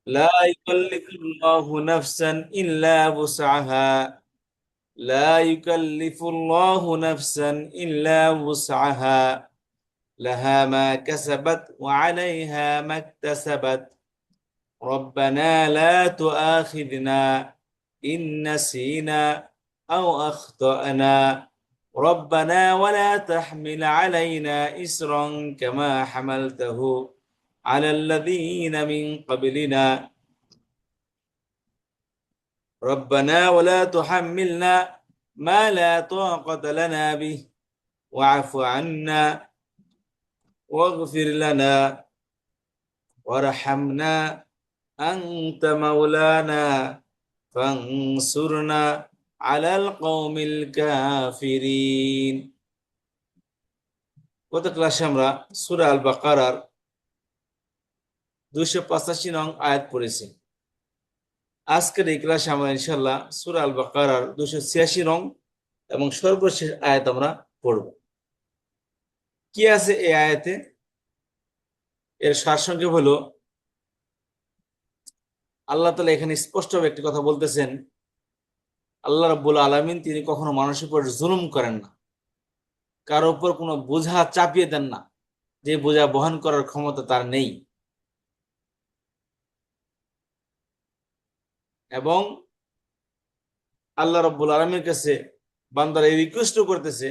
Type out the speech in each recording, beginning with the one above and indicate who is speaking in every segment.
Speaker 1: لا يكلف الله نفسا إلا وسعها لا يكلف الله نفسا إلا وسعها لها ما كسبت وعليها ما اكتسبت ربنا لا تؤاخذنا إن نسينا أو أخطأنا ربنا ولا تحمل علينا إسرا كما حملته على الذين من قبلنا ربنا ولا تحملنا ما لا طاقة لنا به واعف عنا واغفر لنا وارحمنا أنت مولانا فانصرنا على القوم الكافرين গত ক্লাসে আমরা সূরা আল বাকারার 285 নং আয়াত পড়েছি। আজকের এই ক্লাসে আমরা ইনশাআল্লাহ সূরা আল বাকারার 286 নং এবং সর্বশেষ আয়াত আমরা পড়ব। কি আছে এই আয়াতে? এর সারসংক্ষেপ হলো আল্লাহ তাআলা এখানে স্পষ্টভাবে একটি কথা বলতেছেন, আল্লাহ রাব্বুল আলামিন তিনি কখনো মানুষের উপর জুলুম করেন না, কারো উপর কোনো বোঝা চাপিয়ে দেন না যে বোঝা বহন করার ক্ষমতা তার নেই। এবং আল্লাহ রাব্বুল আলামিনের কাছে বান্দারা এই রিকোয়েস্ট করতেছে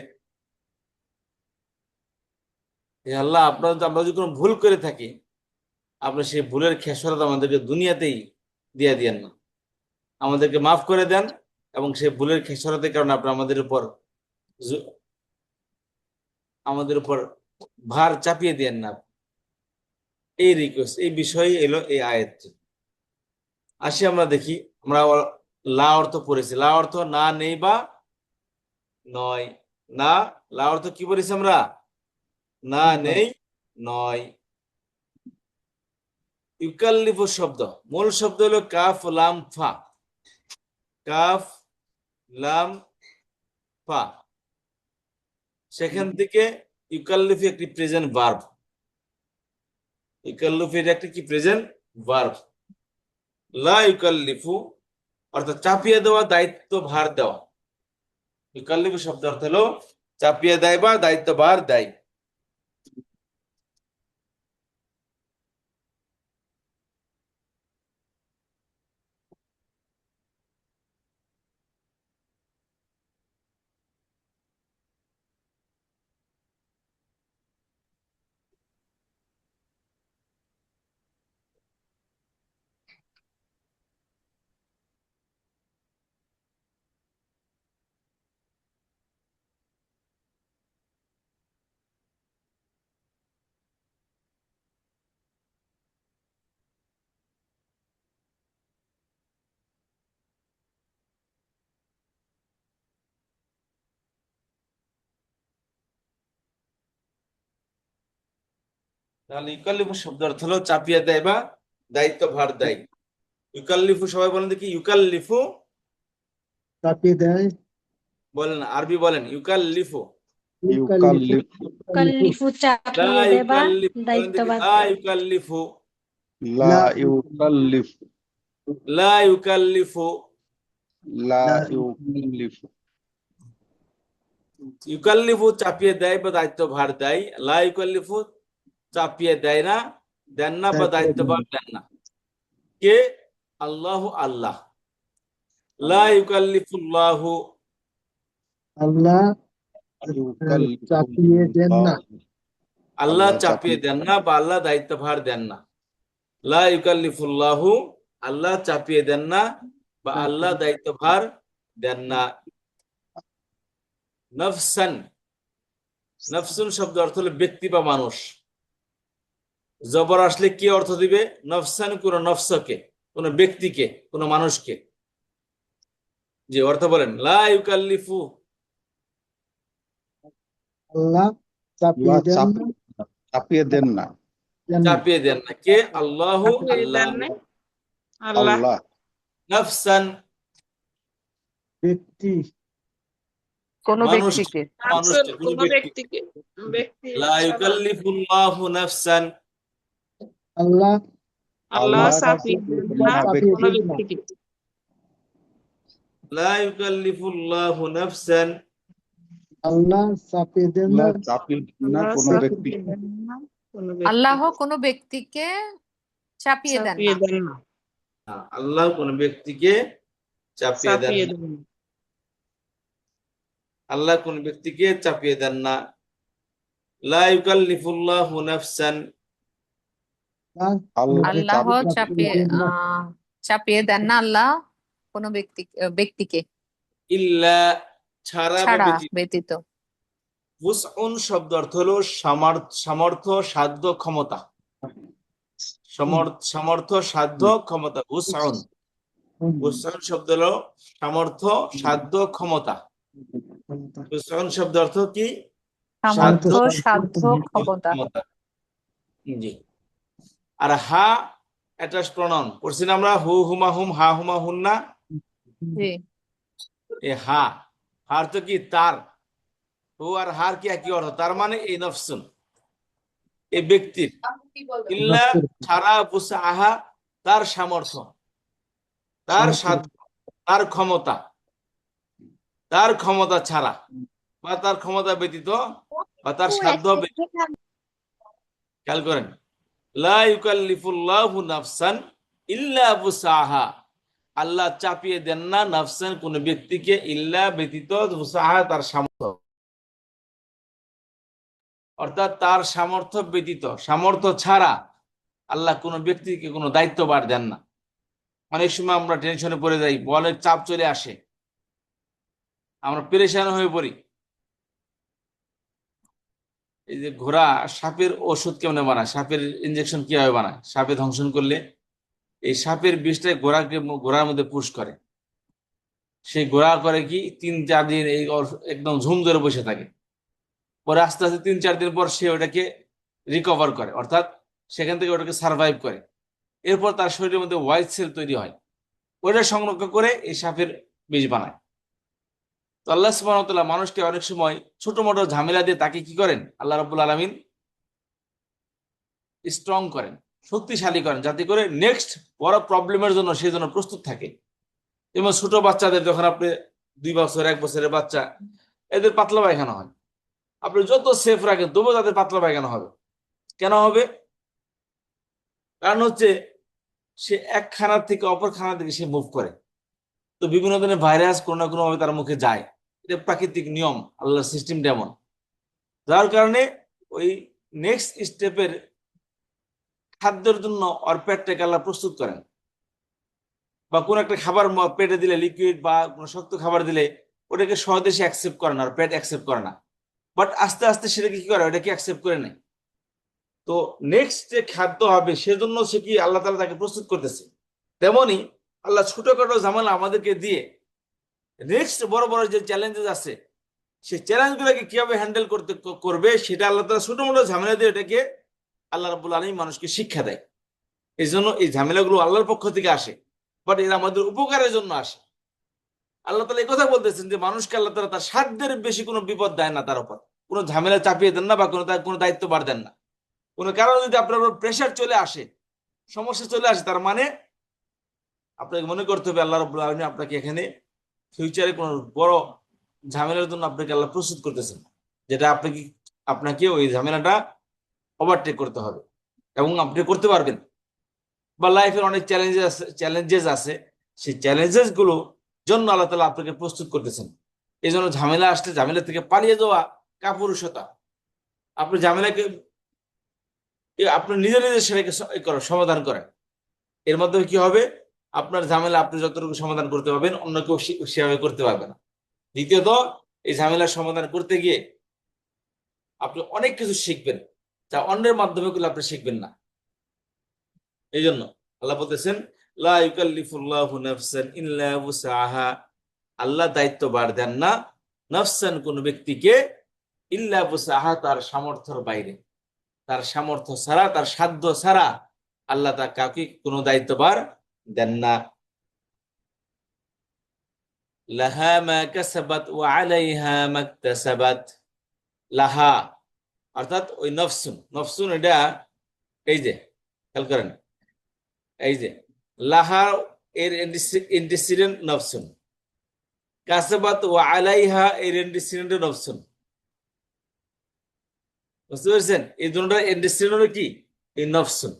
Speaker 1: যে আল্লাহ আমরা যদি কোনো ভুল করে থাকি, আপনি সেই ভুলের খেসারত আমাদেরকে দুনিয়াতেই দিয়ে দিয়েন না, আমাদেরকে মাফ করে দেন এবং সেই ভুলের খেসারতের কারণে আপনি আমাদের উপর ভার চাপিয়ে দেন না। এই রিকোয়েস্ট, এই বিষয়ে এলো এই আয়াতটি। আসি আমরা দেখি, আমরা লা অর্থ পড়েছি। লা অর্থ না, নেই বা নয়। না, লা অর্থ কি পড়েছি আমরা? না, নেই, নয়। ইউকাল্লিফু শব্দ, মূল শব্দ হলো কাফ লাম ফা। কাফ লাম ফা, সেখান থেকে ইউকাল্লিফু একটি প্রেজেন্ট ভার্ব। ইউকাল্লিফু এটা একটি কি প্রেজেন্ট ভার্ব। লা ইউকাল্লিফু অর্থাৎ চাপিয়ে দেওয়া, দায়িত্ব ভার দেওয়া। ইউকাল্লিফু শব্দ অর্থ হলো চাপিয়ে দেয় বা দায়িত্ব ভার দেয়। তাহলে ইউকাল্লিফু শব্দ অর্থ হলো চাপিয়ে দেয় বা দায়িত্ব ভার দেয়। ইউকাল্লিফু সবাই বলেন দেখি, ইউকাল্লিফু
Speaker 2: চাপিয়ে দেয়।
Speaker 1: বলেন, আরবি বলেন, ইউকাল্লিফু।
Speaker 2: ইউকাল্লিফু
Speaker 3: কাল্লিফু
Speaker 1: লা
Speaker 3: চাপিয়ে দেবা,
Speaker 1: ইউকাল্লিফু বলেন দেখি,
Speaker 3: দায়িত্ববাদ।
Speaker 1: লা ইউকাল্লিফু।
Speaker 2: লা
Speaker 4: ইউকাল্লিফু
Speaker 1: লা ইউকাল্লিফু।
Speaker 4: লা ইউকাল্লিফু
Speaker 1: ইউকাল্লিফু চাপিয়ে দেয় বা দায়িত্ব ভার দেয়। লা ইউকাল্লিফু চাপিয়ে দেয় না, দেন না বা দায়িত্ব ভার দেন না। কে? আল্লাহু, আল্লাহ। লা ইউকাল্লিফুল্লাহু,
Speaker 2: আল্লাহ
Speaker 4: ইউকাল্লিফু
Speaker 2: চাপিয়ে দেন না।
Speaker 1: আল্লাহ চাপিয়ে দেন না বা আল্লাহ দায়িত্ব ভার দেন না। লা ইউকাল্লিফুল্লাহু, আল্লাহ চাপিয়ে দেন না বা আল্লাহ দায়িত্ব ভার দেন না। নফসান, নফসুন শব্দ অর্থ হলো ব্যক্তি বা মানুষ। জবর আসলে কি অর্থ দিবে? নফসান, কোন নফসকে, কোন ব্যক্তিকে, কোন মানুষকে। যে অর্থ বলেন, লা ইউকাল্লিফু,
Speaker 2: আল্লাহ চাপিয়ে দেন না।
Speaker 4: চাপিয়ে দেন না।
Speaker 1: চাপিয়ে দেন না। কে? আল্লাহু, আল্লাহ।
Speaker 4: আল্লাহ
Speaker 1: নফসান,
Speaker 2: ব্যক্তি,
Speaker 3: কোন
Speaker 1: মানুষকে,
Speaker 3: ব্যক্তিকে।
Speaker 1: মানুষকে, কোন ব্যক্তিকে। লা ইউকাল্লিফুল্লাহু নাফসান,
Speaker 2: আল্লাহ
Speaker 4: আল্লাহ
Speaker 3: চাপিয়ে দেন না
Speaker 2: চাপিয়ে
Speaker 3: কোনো
Speaker 2: দেন না
Speaker 3: ব্যক্তিকে।
Speaker 1: লা ইউকাল্লিফুল্লাহু নাফসান
Speaker 2: আল্লাহ চাপিয়ে দেন না
Speaker 4: আল্লাহ চাপিয়ে দেন না
Speaker 3: আল্লাহ
Speaker 4: কোনো ব্যক্তি
Speaker 3: চাপিয়ে দেন না কোনো
Speaker 5: আল্লাহ
Speaker 3: ব্যক্তিকে।
Speaker 5: কোনো ব্যক্তিকে চাপিয়ে দেন
Speaker 3: চাপিয়ে
Speaker 5: না।
Speaker 3: দেন না,
Speaker 1: আল্লাহ কোন ব্যক্তিকে চাপিয়ে দেন
Speaker 3: চাপিয়ে
Speaker 1: না।
Speaker 3: দেন না।
Speaker 1: আল্লাহ কোন ব্যক্তিকে চাপিয়ে দেন না। লা ইউকাল্লিফুল্লাহু নাফসান,
Speaker 4: আল্লাহ
Speaker 5: আল্লাহ
Speaker 4: চাপিয়ে
Speaker 5: চাপিয়ে
Speaker 2: দেন না
Speaker 5: চাপিয়ে দেন না আল্লাহ কোনো ব্যক্তিকে
Speaker 1: ইল্লা, ছাড়া বা
Speaker 5: ছাড়া
Speaker 1: ব্যতীত।
Speaker 5: ব্যতীত।
Speaker 1: উসউন শব্দ অর্থ হলো সামর্থ্য, সাধ্য, ক্ষমতা। সামর্থ্য, সাধ্য, ক্ষমতা। উসউন শব্দ হলো সামর্থ্য, সাধ্য, ক্ষমতা। উসউন শব্দ অর্থ কি? সাধ্য,
Speaker 5: সামর্থ্য, সাধ্য, ক্ষমতা।
Speaker 1: ক্ষমতা। জি। আর হা অ্যাটাচ প্রনাউন পড়ছি না আমরা, হু হুমা হুম, হা হুমা হুন্না।
Speaker 5: জি।
Speaker 1: এ হা, হার তো কি তার, হু আর হার কি একই অর্থ, তার মানে এই নফসুন, এই ব্যক্তির। ইল্লা, ছাড়া, বুসআহা, তার সামর্থ্য, তার সাধ্য, তার ক্ষমতা, তার ক্ষমতা ছাড়া বা তার ক্ষমতা ব্যতীত বা তার সাধ্য ব্যতীত। খেয়াল করেন, লা ইউকাল্লিফুল্লাহু নাফসান ইল্লা বুসআহা, আল্লাহ চাপিয়ে দেন না নাফসান কোন ব্যক্তিকে, ইল্লা ব্যতীত, বুসআহা তার সামর্থ্য, অর্থাৎ তার সামর্থ্য ব্যতীত, সামর্থ্য ছাড়া আল্লাহ কোনো ব্যক্তিকে কোনো দায়িত্বভার দেন না। অনেক সময় আমরা টেনশনে পড়ে যাই, বলের চাপ চলে আসে, আমরা পেরেশান হয়ে পড়ি। এই যে ঘোড়া সাপের ওষুধ কেমনে বানায়, সাপের ইনজেকশন কিভাবে বানায়, সাপে ধ্বংসন করলে এই সাপের বিষটাই ঘোড়ার মধ্যে পুশ করে। সেই ঘোড়া করে কি 3-4 দিন এই একদম ঝুম ধরে বসে থাকে, পরে আস্তে আস্তে 3-4 দিন পর সে ওটাকে রিকভার করে, অর্থাৎ সেখান থেকে ওটাকে সার্ভাইভ করে। এরপর তার শরীরের মধ্যে হোয়াইট সেল তৈরি হয়, ওইটা সংরক্ষণ করে এই সাপের বিষ বানায়। তো আল্লাহ সুবহানাহু ওয়া তাআলা মানুষকে অনেক সময় ছোট মোটো ঝামেলা দিয়ে তাকে কি করেন, আল্লাহ রাব্বুল আলামিন স্ট্রং করেন, শক্তিশালী করেন, যাতে করে নেক্সট বড় প্রবলেমের জন্য সে যেন প্রস্তুত থাকে। যেমন ছোট বাচ্চাদের যখন আপনি 2 বছর 1 বছরের বাচ্চা, এদের পাতলা পায়খানা হয়, আপনি যত সেফ রাখেন তবুও তাদের পাতলা পায়খানা হবে। কেন হবে? কারণ হচ্ছে সে এক খানার থেকে অপর খানার দিকে সে মুভ করে, তো বিভিন্ন ধরনের ভাইরাস কোনো না কোনো ভাবে তার মুখে যায়। এটা প্রাকৃতিক নিয়ম, আল্লাহর সিস্টেম যেমন, যার কারণে ওই নেক্সট স্টেপের খাদ্যের জন্য ওর পেটটাকে আল্লাহ প্রস্তুত করেন। বা কোন একটা খাবার পেটে দিলে, লিকুইড বা কোনো শক্ত খাবার দিলে ওটাকে সহজে সে অ্যাকসেপ্ট করে না, আর পেট অ্যাকসেপ্ট করে না, বাট আস্তে আস্তে সেটাকে কি করে, ওটাকে অ্যাকসেপ্ট করে নেয়। তো নেক্সট যে খাদ্য হবে সেজন্য সে কি আল্লাহ তাআলা তাকে প্রস্তুত করতেছে। তেমনি আল্লাহ ছোটখাটো ঝামেলা আমাদেরকে দিয়ে নেক্সট বড় বড় যে চ্যালেঞ্জেস আছে সেই চ্যালেঞ্জগুলোকে কিভাবে হ্যান্ডেল করবে সেটা আল্লাহ তাআলা ছোট মোটো ঝামেলা দিয়ে এটাকে আল্লাহ রাব্বুল আলামিন মানুষকে শিক্ষা দেয়। এই জন্য এই ঝামেলাগুলো আল্লাহর পক্ষ থেকে আসে, বাট এরা আমাদের উপকারের জন্য আসে। আল্লাহ তাআলা এই কথা বলতেছেন যে মানুষকে আল্লাহ তাআলা তার সাধ্যের বেশি কোনো বিপদ দেয় না, তার উপর কোনো ঝামেলা চাপিয়ে দেন না, বা কোনো দায়িত্ব বার দেন না। কোনো কারণে যদি আপনার উপর প্রেশার চলে আসে, সমস্যা চলে আসে, তার মানে আপনাকে মনে করতে হবে আল্লাহ রাব্বুল আলামিন আপনাকে এখানে ফিউচারে কোনো বড় ঝামেলার জন্য আপনাকে আল্লাহ প্রস্তুত করতেছেন, যেটা আপনাকে ওই ঝামেলাটা ওভারটেক করতে হবে এবং আপনি করতে পারবেন। বা লাইফের অনেক চ্যালেঞ্জেস আছে, সেই চ্যালেঞ্জেস গুলো জন্য আল্লাহ তাআলা আপনাকে প্রস্তুত করতেছেন। এই জন্য ঝামেলা আসলে ঝামেলা থেকে পালিয়ে যাওয়া কাপুরুষতা। আপনি ঝামেলাকে আপনি নিজে নিজে সেটাকে সমাধান করেন। এর মাধ্যমে কি হবে, আপনার ঝামেলা আপনি যতটুকু সমাধান করতে পারবেন অন্য কেউ সেভাবে করতে পারবে না। দ্বিতীয়ত, এই ঝামেলার সমাধান করতে গিয়ে আপনি অনেক কিছু শিখবেন যা অন্যের মাধ্যমে গুলো আপনি শিখবেন না। এই জন্য আল্লাহ বলতেছেন, লা ইউকাল্লিফুল্লাহু নাফসান ইল্লা বুসআহা, আল্লাহ দায়িত্ব বার দেন না নাফসান কোন ব্যক্তিকে, ইল্লা বুসআহা তার সামর্থ্যের বাইরে, তার সামর্থ্য ছাড়া, তার সাধ্য ছাড়া আল্লাহ তার কাউকে কোনো দায়িত্ব বার দেন না। লাহা মা কাসাবাত ওয়া আলাইহা মাকতাসাবাত। লাহা অর্থাৎ ওই নফসুন, এটা এই যে খেয়াল করেন, এই যে লাহা এর এন্টিসিডেন্ট নফসুন, কাসাবাত ওয়া আলাইহা এর এন্টিসিডেন্ট নফসুন। বুঝতে পেরেছেন? এই দুটোর এন্টিসিডেন্ট হলো কি? এই নফসুন।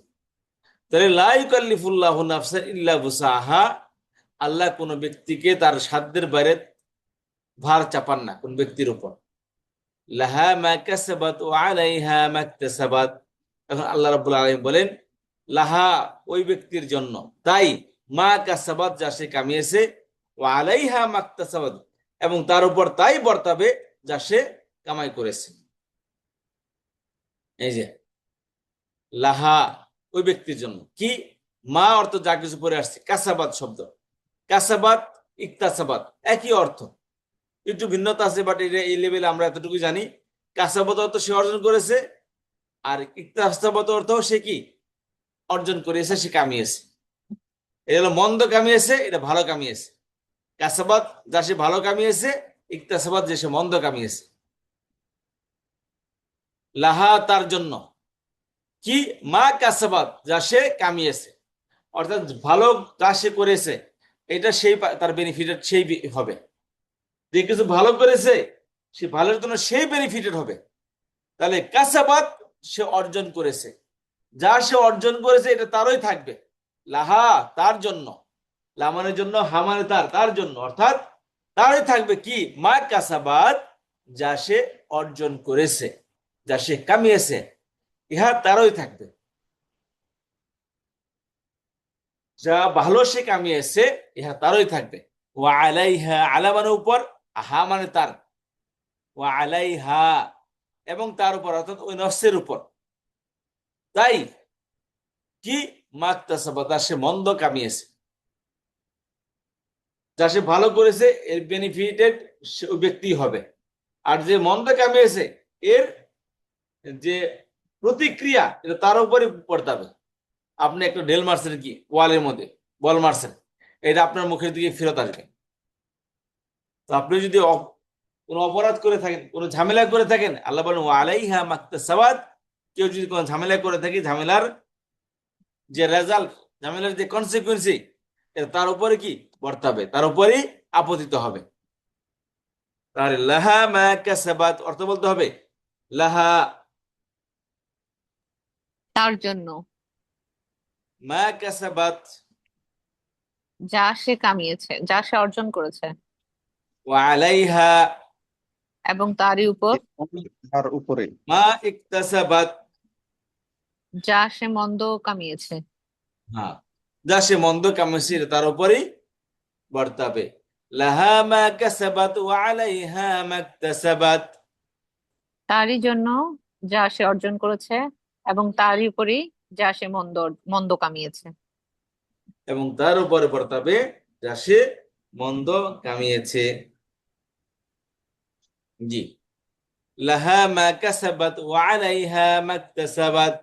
Speaker 1: তাহলে লা ইউকাল্লিফুল্লাহু নাফসান ইল্লা বুসাহা, আল্লাহ কোন ব্যক্তিকে তার সাধ্যের বাইরে ভার চাপান না কোন ব্যক্তির উপর। লাহা মা কাসাবাত ওয়া আলাইহা মা ইকতাসাবাত। এখন আল্লাহ রাব্বুল আলামিন বলেন লাহা ওই ব্যক্তির জন্য, তাই মা কাসাবাত যা সে কামিয়েছে, ওয়া আলাইহা মা ইকতাসাবাত এবং তার উপর তাই বর্তাবে যা সে কামাই করেছে। এই যে লাহা ওই ব্যক্তির জন্য, কি মা অর্থ যা কিছু পরে আসছে, কাসাবাত শব্দ, কাসাবাত ইকতাসাবাত একই অর্থ, একটু ভিন্নতা আছে, বাট এই লেভেলে আমরা এতটুকু জানি। কাসাবাত অর্থ সে অর্জন করেছে, আর ইকতাসাবাত অর্থ সে কি অর্জন করেছে, সে কামিয়েছে। এটা হলো মন্দ কামিয়েছে, এটা ভালো কামিয়েছে। কাসাবাত যা সে ভালো কামিয়েছে, ইকতাসাবাত যে সে মন্দ কামিয়েছে। লাহা তার জন্য, কি মা কাসাবাত যা সে কামিয়েছে, অর্থাৎ ভালো যা সে করেছে এটা সেই তার বেনিফিটেড সেই হবে। যে কিছু ভালো করেছে সে ভালোর জন্য সেই বেনিফিটেড হবে। তাহলে কাসাবাত সে অর্জন করেছে, যা সে অর্জন করেছে এটা তারই থাকবে। লাহা তার জন্য, লামানের জন্য, হামানে তার জন্য, অর্থাৎ তারই থাকবে কি মা কাসাবাত যা সে অর্জন করেছে, যা সে কামিয়েছে, ইহা তারই থাকবে। যা ভালো সে কামিয়েছে ইহা তারই থাকবে। ওয়া আলাইহা, আলা মানে উপর, হা মানে তার, ওয়া আলাইহা এবং তার উপর, অর্থাৎ ওই নফসের উপর, তাই কি মাকতাসাবা যা সে মন্দ কামিয়েছে। যা সে ভালো করেছে এর বেনিফিটেড ওই ব্যক্তি হবে, আর যে মন্দ কামিয়েছে এর যে প্রতিক্রিয়া এটা তার উপরে পড়তাবে। আপনি একটা ঢেল মারছেন কি ওয়ালের মধ্যে, বল মারছেন, এটা আপনার মুখের দিকে ফেরত আসবে। তো আপনি যদি কোনো অপরাধ করে থাকেন, কোনো ঝামেলা করে থাকেন, আল্লাহ বলেন ওয়া আলাইহা মাকতাসাবাত, কেউ যদি কোনো ঝামেলা করে থাকে, ঝামেলার যে রেজাল্ট, ঝামেলার যে কনসিকুয়েন্সি এটা তার উপরে কি বর্তাবে, তার উপরেই আপতিত হবে। তাহলে লাহা মা কাসাবাত অর্থ বলতে হবে লাহা
Speaker 5: তার জন্য,
Speaker 1: মা কাসাবাত
Speaker 5: যা সে কামিয়েছে, যা সে অর্জন করেছে,
Speaker 1: ওয়া আলাইহা
Speaker 5: এবং তারই উপর
Speaker 4: তার উপরে
Speaker 1: মা ইকতাসাবাত,
Speaker 5: যা সে মন্দ কামিয়েছে।
Speaker 1: হ্যাঁ, যা সে মন্দ কামিয়েছে এটা তার উপরেই বর্তাবে। লাহা মা কাসাবাত ওয়া আলাইহা মা ইকতাসাবাত,
Speaker 5: তারই জন্য যা সে অর্জন করেছে, এবং তারই উপরই যা সে মন্দ মন্দ কামিয়েছে।
Speaker 1: এবং তার উপরে বর্তাবে যা সে মন্দ কামিয়েছে। জি, লাহা মা কাসাবাত ওয়া আলাইহা মা ইকতাসাবাত,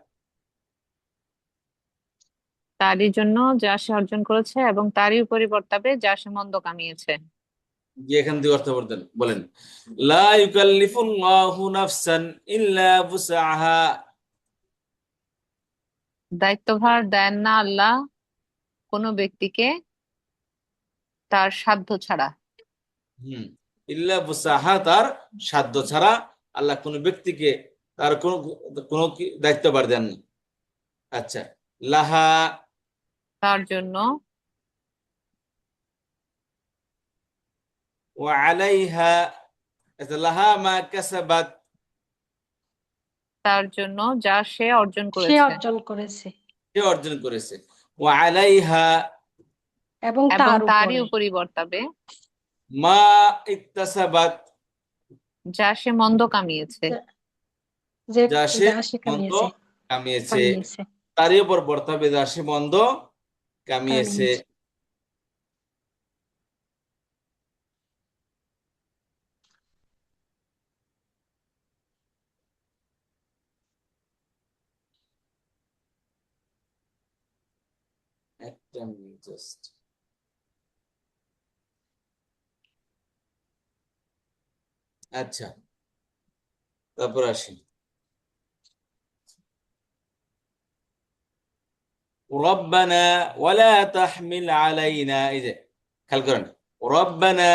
Speaker 5: তারই জন্য যা সে অর্জন করেছে, এবং তারই উপরই বর্তাবে যা সে মন্দ কামিয়েছে।
Speaker 1: জি, এখান থেকে অর্থ বলেন লা ইউকাল্লিফুল্লাহু নাফসান ইল্লা বুসআহা,
Speaker 5: দায়িত্বভার দেন না আল্লাহ কোনো ব্যক্তিকে তার সাধ্য ছাড়া।
Speaker 1: হুম, ইল্লা বুসআহা তার সাধ্য ছাড়া আল্লাহ কোন ব্যক্তিকে তার কোন কোন দায়িত্বভার দেন না। আচ্ছা, লাহা
Speaker 5: তার জন্য,
Speaker 1: ওয়া আলাইহা, আচ্ছা লাহা মা কাসাবাত
Speaker 5: তার জন্য যা সে অর্জন
Speaker 6: সে
Speaker 5: করেছে,
Speaker 6: অর্জন করেছে
Speaker 1: সে অর্জন করেছে, ওয়া আলাইহা
Speaker 6: এবং
Speaker 5: এবং
Speaker 6: তার
Speaker 5: তারই
Speaker 6: উপরে
Speaker 5: উপরই বর্তাবে
Speaker 1: মা ইকতাসাবাত
Speaker 5: যা সে মন্দ কামিয়েছে।
Speaker 6: যে
Speaker 1: যা সে
Speaker 6: যা সে
Speaker 1: মন্দ
Speaker 6: কামিয়েছে
Speaker 1: কামিয়েছে,
Speaker 6: কামিয়েছে
Speaker 1: তারই উপর বর্তাবে যা সে মন্দ কামিয়েছে।
Speaker 6: কামিয়েছে।
Speaker 1: একটা মিনিট জাস্ট। আচ্ছা, তারপর আসি। রব্বানা ওয়ালা তাহমিল আলাইনা, এই যে খেয়াল করেন, রব্বানা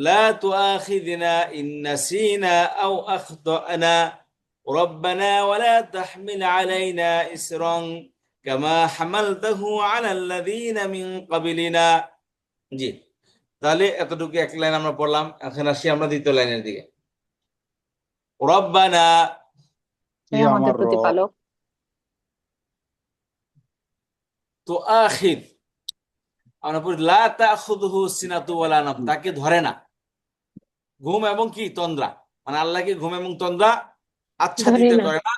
Speaker 1: লা তুআখিযনা ইন নাসিনা আও আখতানা, রব্বানা ওয়ালা তাহমিল আলাইনা ইসরান কামা হামালতাহু আলাল্লাযীনা মিন ক্বাবলিনা। জি, তাহলে এতটুকু এক লাইন আমরা পড়লাম। এখন আসি আমরা দ্বিতীয় লাইনের দিকে। রব্বানা,
Speaker 5: হে
Speaker 4: হে
Speaker 5: আমাদের
Speaker 4: আমার রব,
Speaker 5: প্রতিপালক,
Speaker 1: তুআখিদ, আমরা পড়ি লা তাখুযুহু সিনাতু ওয়ালা নাওম, তাকে ধরে না ঘুম এবং কি তন্দ্রা, মানে আল্লাহকে ঘুম এবং তন্দ্রা আচ্ছাদিত
Speaker 6: ধরে না।
Speaker 1: করে না,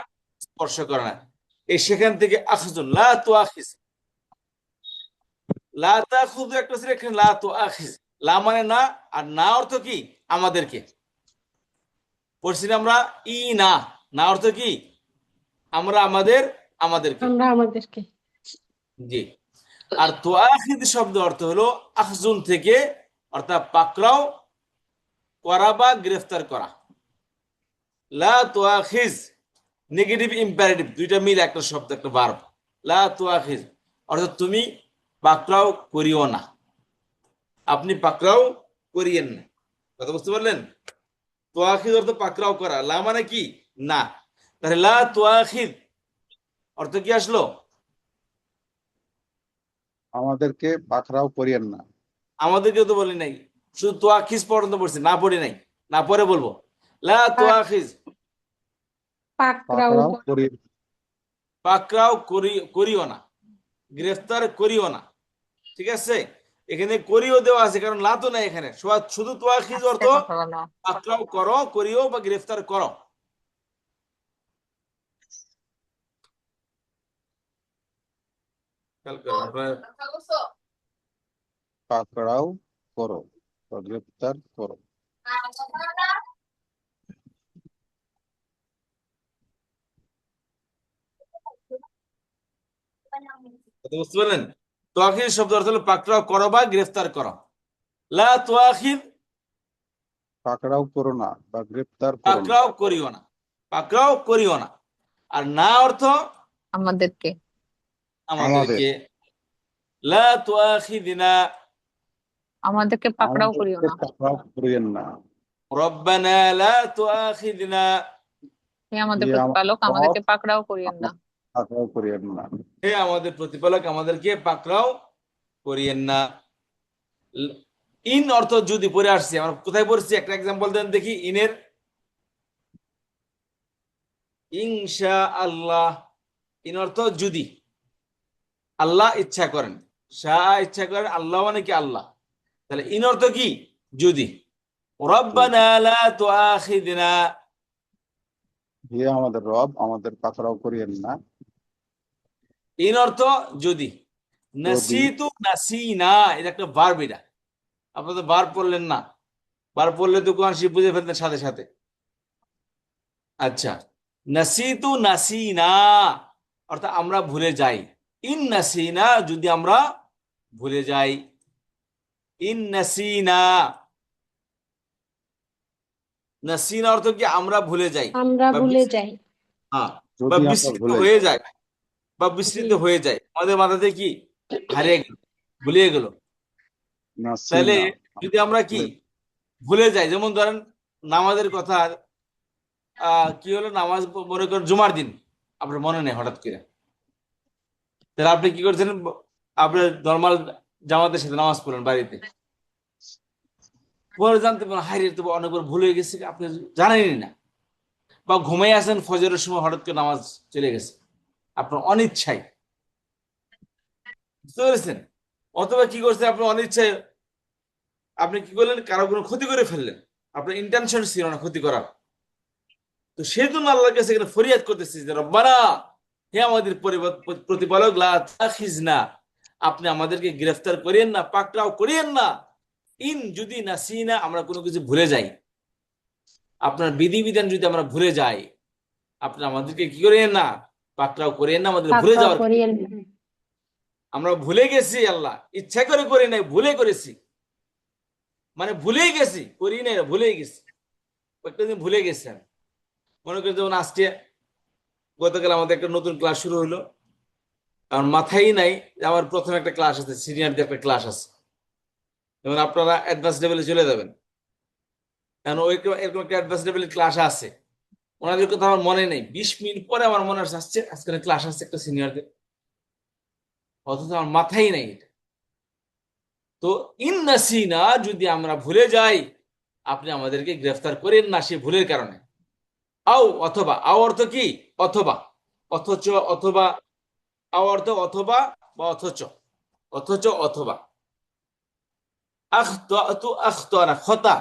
Speaker 1: স্পর্শ করে না। এই সেখান থেকে আখজুন, লা তুআখিজ, লা তাখুযু একটা ছিল, এখানে লা তুআখিজ, লা মানে না, আর না অর্থ কি আমাদেরকে পড়ছি না আমরা, ই না, না অর্থ কি আমরা আমাদেরকে।
Speaker 6: আমরা আমাদেরকে।
Speaker 1: জি, আর তুআখিদ শব্দ অর্থ হলো আখজুন থেকে, অর্থাৎ পাকড়াও করা বা গ্রেফতার করা। লা তুআখিজ নেগেটিভ ইম্পারেটিভ দুইটা মিলে একটা শব্দ, একটা ভার্ব। লা তুআখিজ অর্থাৎ তুমি পাকড়াও করিও না, আপনি পাকড়াও করিয়েন না। কথা বুঝতে পারলেন? তুআখিজ অর্থ পাকড়াও করা, লা মানে কি না। তাহলে লা তুআখিজ অর্থ কি আসলো?
Speaker 4: আমাদেরকে পাকড়াও করিয়েন না।
Speaker 1: আমাদেরকেও তো বলি নাই, শুধু তুআখিজ পর্যন্ত পড়ছি, না পড়ি নাই, না পরে বলবো। লা তুআখিজ
Speaker 6: পাকড়াও
Speaker 4: পাকড়াও করিয়ে
Speaker 1: পাকড়াও করিও না, গ্রেফতার করিও না। ঠিক আছে, এখানে করিও দেওয়া আছে, কারণ লা তো নাই এখানে, শুধু তুআখিজ অর্থ
Speaker 5: আস্তে কথা বলো।
Speaker 1: পাকড়াও করো, করিও বা গ্রেফতার করো। খেয়াল করেন আপনারা।
Speaker 4: পাকড়াও করো বা গ্রেফতার করো।
Speaker 1: কথা বুঝতে পারলেন? তুআখিজ শব্দ অর্থ হলো পাকড়াও করো বা গ্রেফতার করো। লা তুআখিজ
Speaker 4: পাকড়াও করো না বা গ্রেফতার করো না।
Speaker 1: পাকড়াও করিও না, পাকড়াও করিও না। আর না অর্থ
Speaker 5: আমাদেরকে।
Speaker 1: আমাদেরকে। লা তুআখিযনা,
Speaker 5: আমাদেরকে পাকড়াও করিও
Speaker 4: আমাদেরকে
Speaker 5: না।
Speaker 4: পাকড়াও করিয়েন না।
Speaker 1: রব্বানা লা তুআখিযনা,
Speaker 5: হে আমাদের
Speaker 4: হে আমার
Speaker 5: প্রতিপালক,
Speaker 4: রব,
Speaker 5: আমাদেরকে পাকড়াও করিয়েন না।
Speaker 4: পাকড়াও করিয়েন না।
Speaker 1: হে আমাদের প্রতিপালক, আমাদেরকে পাকড়াও করিয়েন না। ইন অর্থ যদি পড়ে আসছি, আমরা কোথায় পড়ছি একটা এক্সাম্পল দেন দেখি ইনের। ইনশা আল্লাহ, ইন অর্থ যদি, আল্লাহ ইচ্ছা করেন, শাহ ইচ্ছা করেন, আল্লাহ মানে কি আল্লাহ। তাহলে ইন অর্থ কি যদি। রব্বানা লা তুআখিযনা,
Speaker 4: হে আমাদের রব, আমাদের পাকড়াও করিয়েন না।
Speaker 1: ইন অর্থ যদি। নাসিতু নাসিনা, এটা একটা ভার্ব, এটা আপনারা তো ভার্ব পড়লেন না, ভার্ব পড়লে তো কোরআন শরীফ বুঝে ফেলতেন সাথে সাথে। আচ্ছা, নাসিতু নাসিনা অর্থাৎ আমরা ভুলে যাই। ইন নাসিনা যদি আমরা ভুলে যাই, ইন নাসিনা, নাসিনা অর্থ কি আমরা ভুলে যাই
Speaker 6: আমরা
Speaker 1: বা
Speaker 6: ভুলে যাই।
Speaker 1: হ্যাঁ, বা
Speaker 4: যদি আমরা
Speaker 1: বিস্মৃত
Speaker 4: ভুলে
Speaker 1: হয়ে
Speaker 4: যাই।
Speaker 1: যায়, বা বিস্মৃত
Speaker 6: জি।
Speaker 1: হয়ে যায়, আমাদের মাথাতে কি হারিয়ে গেল, ভুলিয়ে গেল। তাহলে
Speaker 4: নাসিনা,
Speaker 1: যদি আমরা কি ভুলে যাই, যেমন ধরেন নামাজের কথা, কি হলো নামাজ, মনে করেন জুমার দিন আপনার মনে নেই হঠাৎ করে, তাহলে আপনি কি করছেন, আপনি নর্মাল জামাতের সাথে নামাজ পড়লেন বাড়িতে, পরে জানতে পারেন হাই রে, তো অনেকবার ভুলে গেছে, আপনি জানেনই না। বা ঘুমাই আছেন, ফজরের সময় হঠাৎ করে নামাজ চলে গেছে আপনার অনিচ্ছায়, বুঝতে পেরেছেন? অথবা কি করছেন, আপনার অনিচ্ছায় আপনি কি করলেন, কারো কোনো ক্ষতি করে ফেললেন, আপনার ইন্টেনশন ছিল না ক্ষতি করার। তো সেই জন্য আল্লাহর কাছে এখানে ফরিয়াদ করতেছি যে রব্বানা, হে আমাদের প্রতিপালক, লা তাখিজনা, আপনি আমাদেরকে গ্রেফতার করিয়েন না, পাকড়াও করিয়েন না। ইন যদি নাসিনা, আমরা কোনো কিছু ভুলে যাই, আপনার বিধিবিধান যদি আমরা ভুলে যাই, আপনি আমাদেরকে কি করিয়েন না, পাকড়াও করিয়েন না, আমাদের ভুলে
Speaker 6: পাকড়াও
Speaker 1: যাওয়ার।
Speaker 6: করিয়েন না।
Speaker 1: আমরা ভুলে গেছি, আল্লাহ ইচ্ছা করে করি নাই, ভুলে করেছি, মানে ভুলেই গেছি, করি নাই, ভুলেই গেছি, একটা দিন ভুলে গেছি আমি। মনে করি যেমন আজকে গতকাল আমাদের একটা নতুন ক্লাস শুরু হলো, আমার মাথায় নাই যে আমার প্রথমে একটা ক্লাস আছে, সিনিয়রদের একটা ক্লাস আছে, যেমন আপনারা অ্যাডভান্স লেভেলে চলে যাবেন, কারণ ওই এরকম একটা অ্যাডভান্স লেভেলের ক্লাস আছে, ওনাদের কথা আমার মনে নেই, 20 মিনিট পরে আমার মনে আসছে আজকে ক্লাস আসছে একটা সিনিয়রদের, অথচ আমার মাথায় নাই এটা। তো ইন্নাসিনা, যদি আমরা ভুলে যাই আপনি আমাদেরকে গ্রেফতার করেন না সে ভুলের কারণে। আও অথবা, আও অর্থ কি? অথবা, অথচ, অথবা, আও অর্থ অথবা বা অথচ, অথচ অথবা। আখতাতু আখতানা, খতা,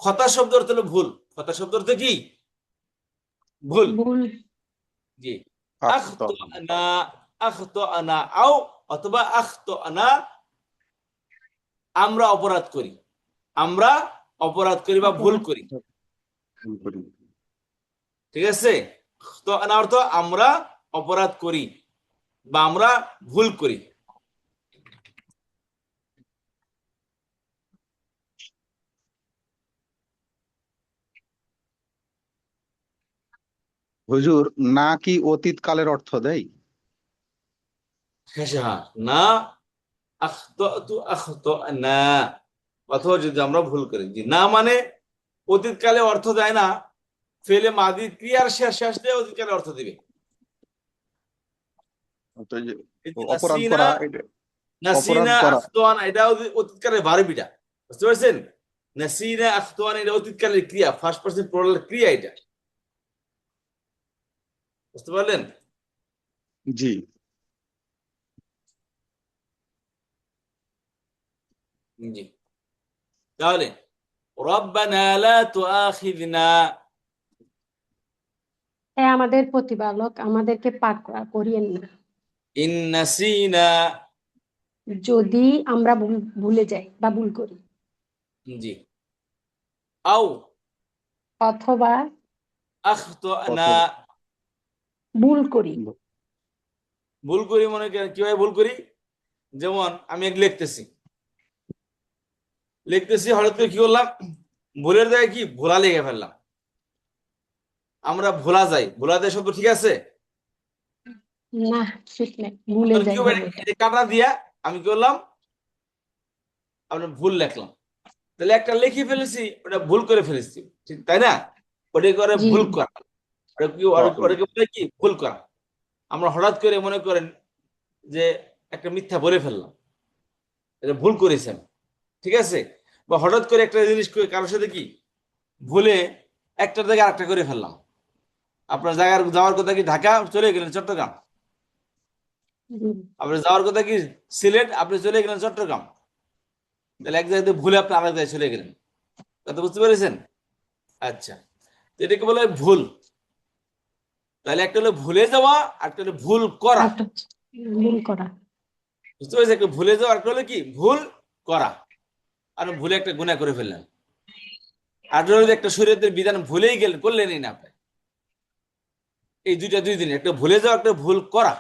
Speaker 1: খতা শব্দ অর্থ হলো ভুল, খতা শব্দ অর্থ কি? ভুল।
Speaker 6: ভুল
Speaker 1: জি,
Speaker 4: আখতা।
Speaker 1: আখতানা, আখতানা আও অথবা আখতানা, আমরা অপরাধ করি, আমরা অপরাধ করি বা ভুল করি,
Speaker 4: ভুল করি।
Speaker 1: ঠিক আছে? তো অর্থ আমরা অপরাধ করি বা আমরা ভুল করি।
Speaker 4: হুজুর, না কি অতীত কালের অর্থ দেয়?
Speaker 1: শেষে হ্যাঁ, না আখতাতু আখতানা, অথবা যদি আমরা ভুল করি। জি, না মানে অতীতকালে অর্থ দেয় না, ফেলে মাদি ক্রিয়ার শেষ শেষ দিয়ে অতীতকালে অর্থ দিবে।
Speaker 4: তো এই যে
Speaker 1: এই যে
Speaker 4: অপরাধ
Speaker 1: নাসিনা,
Speaker 4: করা, এটা অপরাধ
Speaker 1: নাসিনা
Speaker 4: করা।
Speaker 1: আখতানা, এটা অতীতকালের ভার্ব, এটা বুঝতে পারছেন? নাসিনা আখতানা এটা অতীতকালের ক্রিয়া, ফার্স্ট পারসন প্লুরাল ক্রিয়া, এটা বুঝতে পারলেন?
Speaker 4: জি।
Speaker 1: জি, তাহলে রব্বানা লা তুআখিযনা,
Speaker 6: হে আমাদের প্রতিপালক, আমাদেরকে পাক করিয়েন না
Speaker 1: ইন নাসিনা,
Speaker 6: যদি আমরা ভুলে যাই বা ভুল করি,
Speaker 1: জি, আও
Speaker 6: অথবা
Speaker 1: আখতানা,
Speaker 4: অথবা
Speaker 6: ভুল করি।
Speaker 1: ভুল করি মনে করেন কিভাবে ভুল করি? যেমন আমি এক লিখতেছি, লিখতেছি হঠাৎ করে কি করলাম, ভুলের জায়গায় কি ভোলা লিখে ফেললাম। আমরা ভোলা যাই, ভোলা যায় শব্দ ঠিক আছে?
Speaker 6: না, ঠিক নাই, ভুলে
Speaker 1: তখন কি
Speaker 6: যাই
Speaker 1: হবে?
Speaker 6: হবে।
Speaker 1: এই যে কাটা দিয়া আমি কি করলাম, আপনার ভুল লিখলাম, তাহলে একটা লিখে ফেলেছি, ওটা ভুল করে ফেলেছি, ঠিক তাই না? ওটা করে
Speaker 6: জি,
Speaker 1: ভুল করা, ওটাকে বলে কি ভুল করা। আমরা হঠাৎ করে মনে করেন যে একটা মিথ্যা বলে ফেললাম, এটা ভুল করেছি আমি, ঠিক আছে? বা হঠাৎ করে একটা জিনিস কারোর সাথে কি ভুলে একটার জায়গায় আরেকটা করে ফেললাম। আপনার জায়গার যাওয়ার কথা কি ঢাকা, চলে গেলেন চট্টগ্রাম।
Speaker 6: জি,
Speaker 1: আপনার যাওয়ার কথা কি সিলেট, আপনি চলে গেলেন চট্টগ্রাম। তাহলে এক জায়গায় ভুলে আপনি আরেক জায়গায় চলে গেলেন, কথা বুঝতে পেরেছেন? আচ্ছা, তো এটাকে বলে ভুল। তাহলে একটা হলো ভুলে যাওয়া, আর একটা হলো ভুল করা,
Speaker 6: একটা ভুল করা।
Speaker 1: বুঝতে পেরেছেন? একটা ভুলে যাওয়া, একটা হলো কি ভুল করা। আর ভুলে একটা গুনাহ করে ফেললেন, আর হলো যে একটা শরীয়তের বিধান ভুলেই গেলেন, করলেনই না আপনি। এই দুইটা দুই দিন, একটা ভুলে যাওয়া, একটা ভুল করা।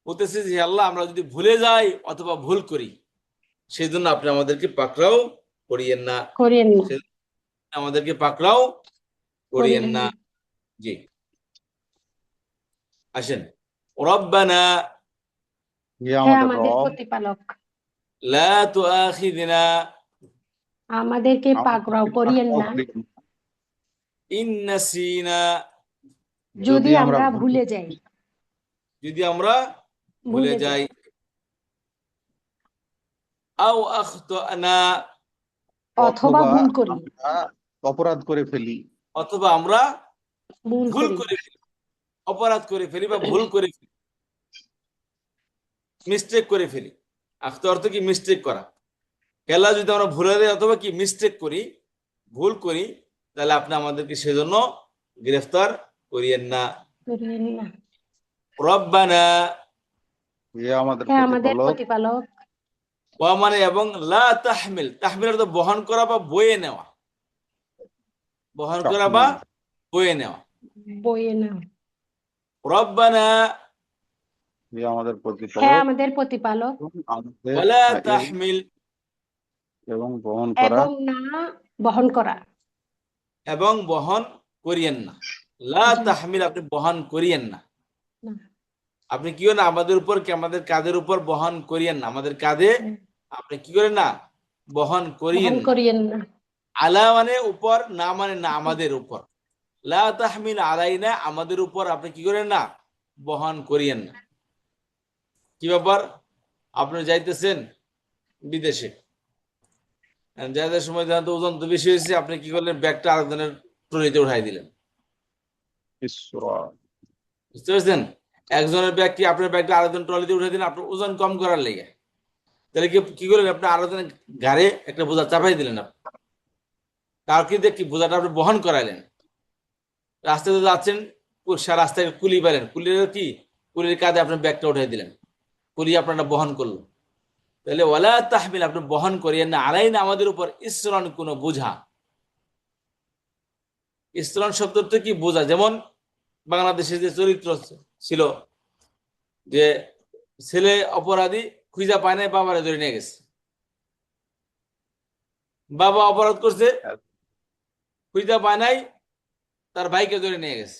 Speaker 1: বলতেছে যে আল্লাহ, আমরা যদি ভুলে যাই অথবা ভুল করি, সেই জন্য আপনি আমাদেরকে পাকড়াও করিয়েন না,
Speaker 6: করিয়েন না,
Speaker 1: সেজন্য আমাদেরকে পাকড়াও করিয়েন
Speaker 6: করিয়েন
Speaker 1: না।
Speaker 6: না।
Speaker 1: জি, আসেন, রব্বানা
Speaker 4: হে
Speaker 6: হে
Speaker 4: আমাদের
Speaker 6: আমাদের
Speaker 4: রব,
Speaker 6: প্রতিপালক,
Speaker 1: লা তুআখিযনা
Speaker 6: আমাদেরকে পাকড়াও
Speaker 4: আমাদেরকে
Speaker 6: করিয়েন
Speaker 4: পাকড়াও
Speaker 6: না
Speaker 4: করিয়েন না,
Speaker 1: ইন নাসিনা,
Speaker 6: যদি
Speaker 4: যদি আমরা
Speaker 6: আমরা
Speaker 4: ভুল
Speaker 6: ভুলে যাই,
Speaker 1: যদি আমরা ভুলে
Speaker 6: ভুলে যাই,
Speaker 1: যাই, আও আখতানা,
Speaker 6: অথবা
Speaker 4: অথবা
Speaker 6: ভুল করি,
Speaker 4: আমরা অপরাধ করে ফেলি।
Speaker 1: অথবা আমরা
Speaker 6: ভুল
Speaker 1: ভুল
Speaker 6: করি।
Speaker 1: করে ফেলি, অপরাধ করে ফেলি বা ভুল করে ফেলি, মিস্টেক করে ফেলি। আখতা অর্থ কি মিস্টেক করা। খেলা যদি আমরা ভুলে যাই অথবা কি মিস্টেক করি, ভুল করি, তাহলে আপনি আমাদেরকে সেজন্য গ্রেফতার করিয়েন না।
Speaker 6: করিয়েন না।
Speaker 1: রব্বানা,
Speaker 4: হে আমাদের
Speaker 6: হে আমাদের
Speaker 4: প্রতিপালক,
Speaker 6: প্রতিপালক,
Speaker 1: ওয়া মানে এবং লা তাহমিল, তাহমিল অর্থ বহন করা বা বয়ে নেওয়া, বহন করা বা
Speaker 4: তাহমিল।
Speaker 1: বয়ে নেওয়া।
Speaker 6: বইয়ে না।
Speaker 1: রব্বানা
Speaker 4: হে আমাদের
Speaker 6: হে
Speaker 4: প্রতিপালক,
Speaker 6: আমাদের প্রতিপালক,
Speaker 4: আমাদের
Speaker 1: ওয়ালা তাহমিল,
Speaker 4: এবং বহন করা,
Speaker 6: এবং না বহন করা।
Speaker 1: এবং বহন করিয়েন না। লা
Speaker 6: জি,
Speaker 1: তাহমিল, আপনি বহন করিয়েন না।
Speaker 6: না।
Speaker 1: আপনি কি করেন আমাদের উপর কি আমাদের কাঁধের উপর বহন করিয়েন না, আমাদের কাঁধে আপনি কি করেন না বহন করিয়েন
Speaker 6: বহন
Speaker 1: না।
Speaker 6: করিয়েন না।
Speaker 1: আলা মানে উপর, না মানে না আমাদের উপর। লা তাহমিল আলাইনা আমাদের উপর আপনি কি করেন না বহন করিয়েন না। কি ব্যাপার, আপনি যাইতেছেন বিদেশে, যাইতে সময় দেখেন তো ওজন তো বেশি হয়েছে, আপনি কি করলেন ব্যাগটা আরেকজনের ট্রলিতে উঠাই দিলেন।
Speaker 4: ইসরা,
Speaker 1: বুঝতে পারছেন, একজনের ব্যাগ কি আপনার ব্যাগটা আরেকজন ট্রলিতে উঠাই দিলেন আপনার ওজন কম করার লেগে। তাহলে কি কি করলেন আপনি আরেকজনের ঘাড়ে একটা বোঝা চাপাই দিলেন, আপনি তার কি দিয়ে কি বোঝাটা আপনি বহন করাইলেন। রাস্তাতে যাচ্ছেন, রাস্তায় কুলি পেলেন, কুলির কি কুলির কাঁধে আপনার ব্যাগটা উঠাই দিলেন, কুলি আপনারা বহন করলো। তাহলে ওয়ালা তাহমিল আপনি বহন করিয়েন না আলাইনা আমাদের উপর ইসরান কোনো বোঝা। ইসরান শব্দটা কি বোঝা, যেমন বাংলাদেশে যে চরিত্র ছিল যে ছেলে অপরাধী খুঁজা পায় নাই, বাবারে ধরে নিয়ে গেছে। বাবা অপরাধ করছে, খুঁজা পায় নাই, তার ভাইকে ধরে নিয়ে গেছে,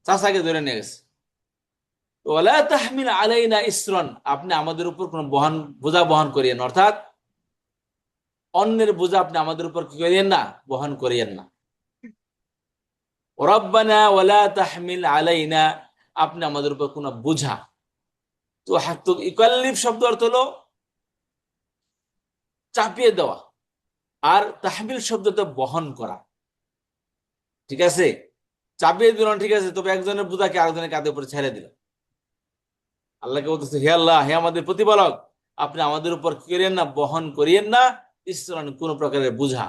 Speaker 1: চাচাকে ধরে নিয়ে গেছে। ওয়ালা তাহমিল আলাইনা ইসরান আপনি আমাদের উপর কোন বোঝা বহন করিয়েন, অর্থাৎ অন্যের বোঝা আপনি আমাদের উপর কি করিয়েন না, বহন করিয়েন না। রব্বানা ওয়ালা তাহমিল আলাইনা আপনি আমাদের উপর কোন বোঝা। তো ইকাল্লিফ শব্দ অর্থ হলো চাপিয়ে দেওয়া, আর তাহমিল শব্দটা বহন করা। ঠিক আছে, চাপিয়ে দিল ঠিক আছে, তবে একজনের বোঝাকে আরেকজনের কাঁধে উপরে ছেড়ে দিল। আল্লাহকে বলতেছে হে আল্লাহ, হে আমাদের প্রতিপালক, আপনি আমাদের উপর কি করিয়েন না, বহন করিয়েন না ইসরান কোন প্রকারের বোঝা,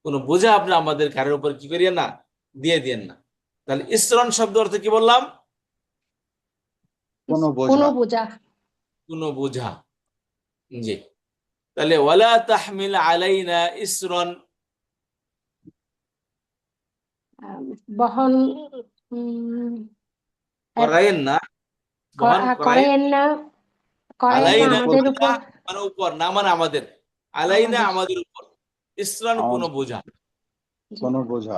Speaker 1: কোন বোঝা আপনি আমাদের ঘাড়ের উপর কি করিয়েন না, দিয়ে দিয়েন না। তাহলে ইসরান শব্দ অর্থ কি বললাম,
Speaker 4: কোনো
Speaker 6: কোনো
Speaker 4: বোঝা।
Speaker 6: বোঝা।
Speaker 1: কোন বোঝা। জি, তাহলে ওয়ালা তাহমিল আলাইনা ইসরান
Speaker 6: বহন উম,
Speaker 1: করায়েন না, বহন করায়েন
Speaker 6: করেন না, করেন না
Speaker 1: আলাইনা
Speaker 6: আমাদের উপর।
Speaker 1: মানে উপর, না মানে আমাদের, আলাইনা
Speaker 6: আমাদের।
Speaker 1: আমাদের উপর, ইসরান কোন
Speaker 4: আমাদের
Speaker 1: বোঝা।
Speaker 4: কোনো বোঝা।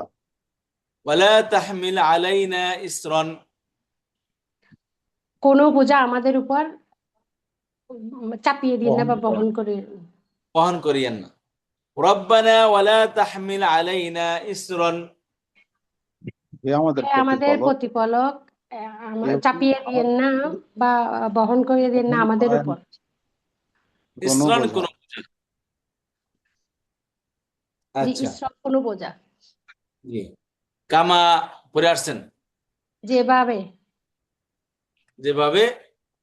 Speaker 1: ওয়ালা তাহমিল আলাইনা ইসরান
Speaker 6: কোনো বোঝা আমাদের উপর চাপিয়ে দিন না
Speaker 4: বহন
Speaker 6: বা
Speaker 4: করা।
Speaker 6: বহন করে।
Speaker 1: বহন করিয়েন না। রব্বানা ওয়ালা তাহমিল আলাইনা ইসরান
Speaker 4: হে আমাদের
Speaker 6: আমাদের
Speaker 4: প্রতিপালক,
Speaker 6: প্রতিপালক
Speaker 4: এ
Speaker 6: চাপিয়ে দিয়েন না বা বহন করে দিন না
Speaker 4: বহন
Speaker 6: আমাদের
Speaker 4: করেন
Speaker 6: উপর।
Speaker 4: কোনো
Speaker 1: ইসরান
Speaker 4: বোঝা।
Speaker 1: কোন বোঝা।
Speaker 6: জি,
Speaker 1: আচ্ছা,
Speaker 6: ঈশ্বর কোনো বোঝা।
Speaker 1: জি, কামা পড়ে আসছেন
Speaker 6: যেভাবে
Speaker 1: যেভাবে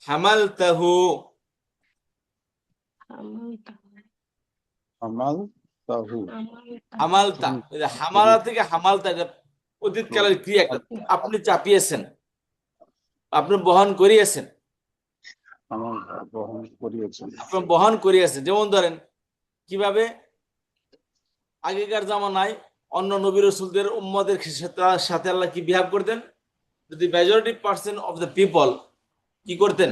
Speaker 1: হামালতাহু
Speaker 4: আমাল তাহু,
Speaker 1: হামালতা,
Speaker 4: তুমি
Speaker 1: এই যে হামালা থেকে হামালতা, এটা অতীতকালের ক্রিয়া, একটা আপনি চাপিয়েছেন, আপনি বহন করিয়েছেন,
Speaker 4: আমার বহন করিয়েছেন।
Speaker 1: আপনি বহন করিয়েছেন। যেমন ধরেন কিভাবে আগেকার জামানায় অন্য নবী রাসূলদের উম্মতের সাথে আল্লাহ কি বিহেভ করতেন, যদি majority percent of the people কি করতেন,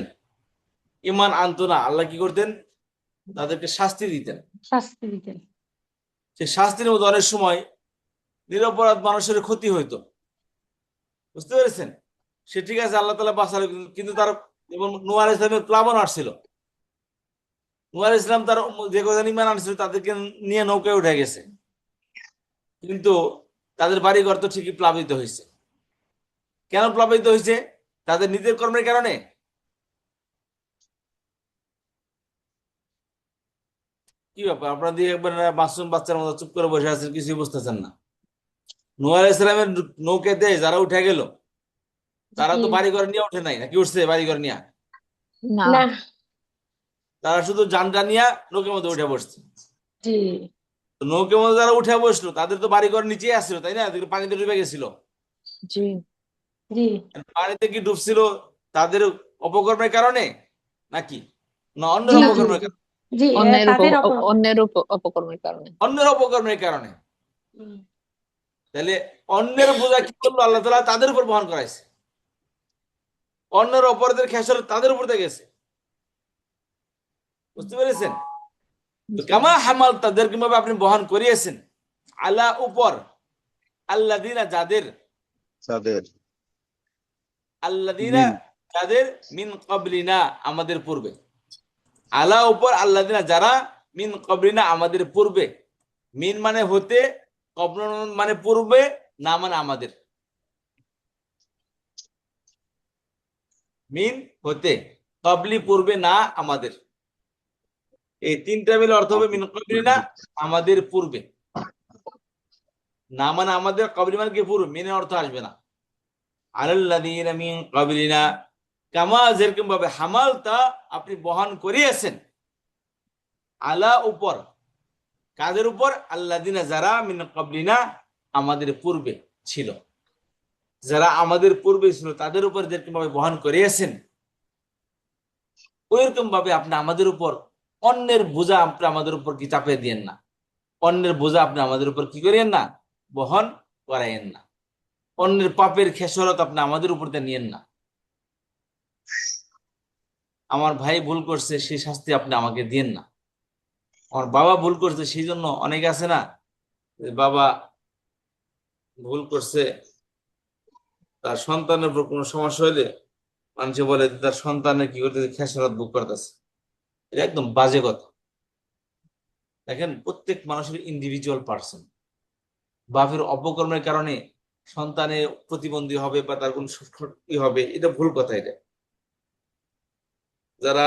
Speaker 1: ইমান আনতো না, আল্লাহ কি করতেন, তাদেরকে শাস্তি দিতেন।
Speaker 6: শাস্তি দিতেন।
Speaker 1: সেই শাস্তির মধ্যে অনেক সময় নিরপরাধ মানুষের ক্ষতি হইতো। বুঝতে পেরেছেন, সে ঠিক আছে আল্লাহ তাআলা বাঁচালো, কিন্তু তার যেমন নূহ আলাইহিস সালামের প্লাবন আসছিল, নূহ আলাইহিস সালাম তার যে কজন ইমান আনছিল তাদেরকে নিয়ে নৌকায় উঠে গেছে, কিন্তু তাদের বাড়িঘর তো ঠিকই প্লাবিত হয়েছে। কেন প্লাবিত হয়েছে? তাদের নিজের কর্মের কারণে। কি ব্যাপার, আপনারা দিয়ে একবার মাসুম বাচ্চার মতো চুপ করে বসে আছেন, কিছুই বুঝতেছেন না। নূহ আলাইহিস সালামের নৌকাতে যারা উঠে গেল, তারা তো
Speaker 6: জি।
Speaker 1: বাড়িঘর নিয়ে ওঠে নাই, নাকি উঠছে বাড়িঘর নিয়ে?
Speaker 5: না।
Speaker 6: না।
Speaker 1: তারা শুধু যানটা নিয়ে নৌকের মধ্যে উঠে বসছে।
Speaker 6: জি।
Speaker 1: তো নৌকের মধ্যে যারা উঠে বসলো তাদের তো বাড়িঘর নিচেই আসছিল, তাই না? এদিকে পানিতে ডুবে গেছিল।
Speaker 5: জি।
Speaker 6: জি।
Speaker 1: পানিতে কি ডুবছিল তাদের অপকর্মের কারণে, নাকি না অন্যের
Speaker 6: জি। জি।
Speaker 1: অপকর্মের কারণে?
Speaker 6: জি, তাদের
Speaker 5: অপকর্মের কারণে।
Speaker 1: অন্যের অপকর্মের কারণে।
Speaker 6: হুম।
Speaker 1: তাহলে অন্যের বোঝা কি করলো আল্লাহ তাআলা তাদের উপর বহন করাইছে, অন্যের অপরাধের খেসারত তাদের উপর দিয়ে গেছে। বুঝতে পেরেছেন? তো কামা হামাল তাদের কিভাবে আপনি বহন করিয়েছেন, আলা উপর, আল্লাযিনা যাদের,
Speaker 4: যাদের
Speaker 1: আল্লাযিনা
Speaker 4: মিন
Speaker 1: যাদের মিন ক্বাবলিনা আমাদের পূর্বে, আলা উপর আল্লাযিনা যারা মিন ক্বাবলিনা আমাদের পূর্বে, মিন মানে হতে, ক্বাবলুন মানে পূর্বে, না মানে আমাদের। মিন হতে, ক্বাবলি পূর্বে, না আমাদের, এই তিনটা মিলে অর্থ হবে মিন ক্বাবলিনা আমাদের পূর্বে, না মানে আমাদের, ক্বাবলি মানে কি পূর্বে, মিনের অর্থ আসবে না। আলাল্লাযিনা মিন ক্বাবলিনা কামা যেরকম ভাবে হামালতা আপনি বহন করিয়েছেন, আলা উপর, কাদের উপর, আল্লাযিনা যারা মিন ক্বাবলিনা আমাদের পূর্বে ছিল, যারা আমাদের পূর্বে ছিল তাদের উপর যেরকম ভাবে বহন করিয়েছেন, ওইরকম ভাবে আপনি আমাদের উপর অন্যের বোঝা আপনি আমাদের উপর কি চাপিয়ে দিয়েন না, অন্যের বোঝা আপনি আমাদের উপর কি করিয়েন না, বহন করাইয়েন না, অন্যের পাপের খেসারত আপনি আমাদের উপর দিয়ে নিয়েন না। আমার ভাই ভুল করছে সেই শাস্তি আপনি আমাকে দিয়েন না, আমার বাবা ভুল করছে সেই জন্য, অনেকে আছে না যে বাবা ভুল করছে, তার সন্তানের উপর কোনো সমস্যা হলে মানুষে বলে যে তার সন্তানের কি করতেছে, খেসারত ভোগ করতেছে। এটা একদম বাজে কথা। দেখেন, প্রত্যেক মানুষের ইন্ডিভিজুয়াল পার্সন, বাপের অপকর্মের কারণে সন্তানের প্রতিবন্ধী হবে বা তার কোন ই হবে, এটা ভুল কথা। এটা যারা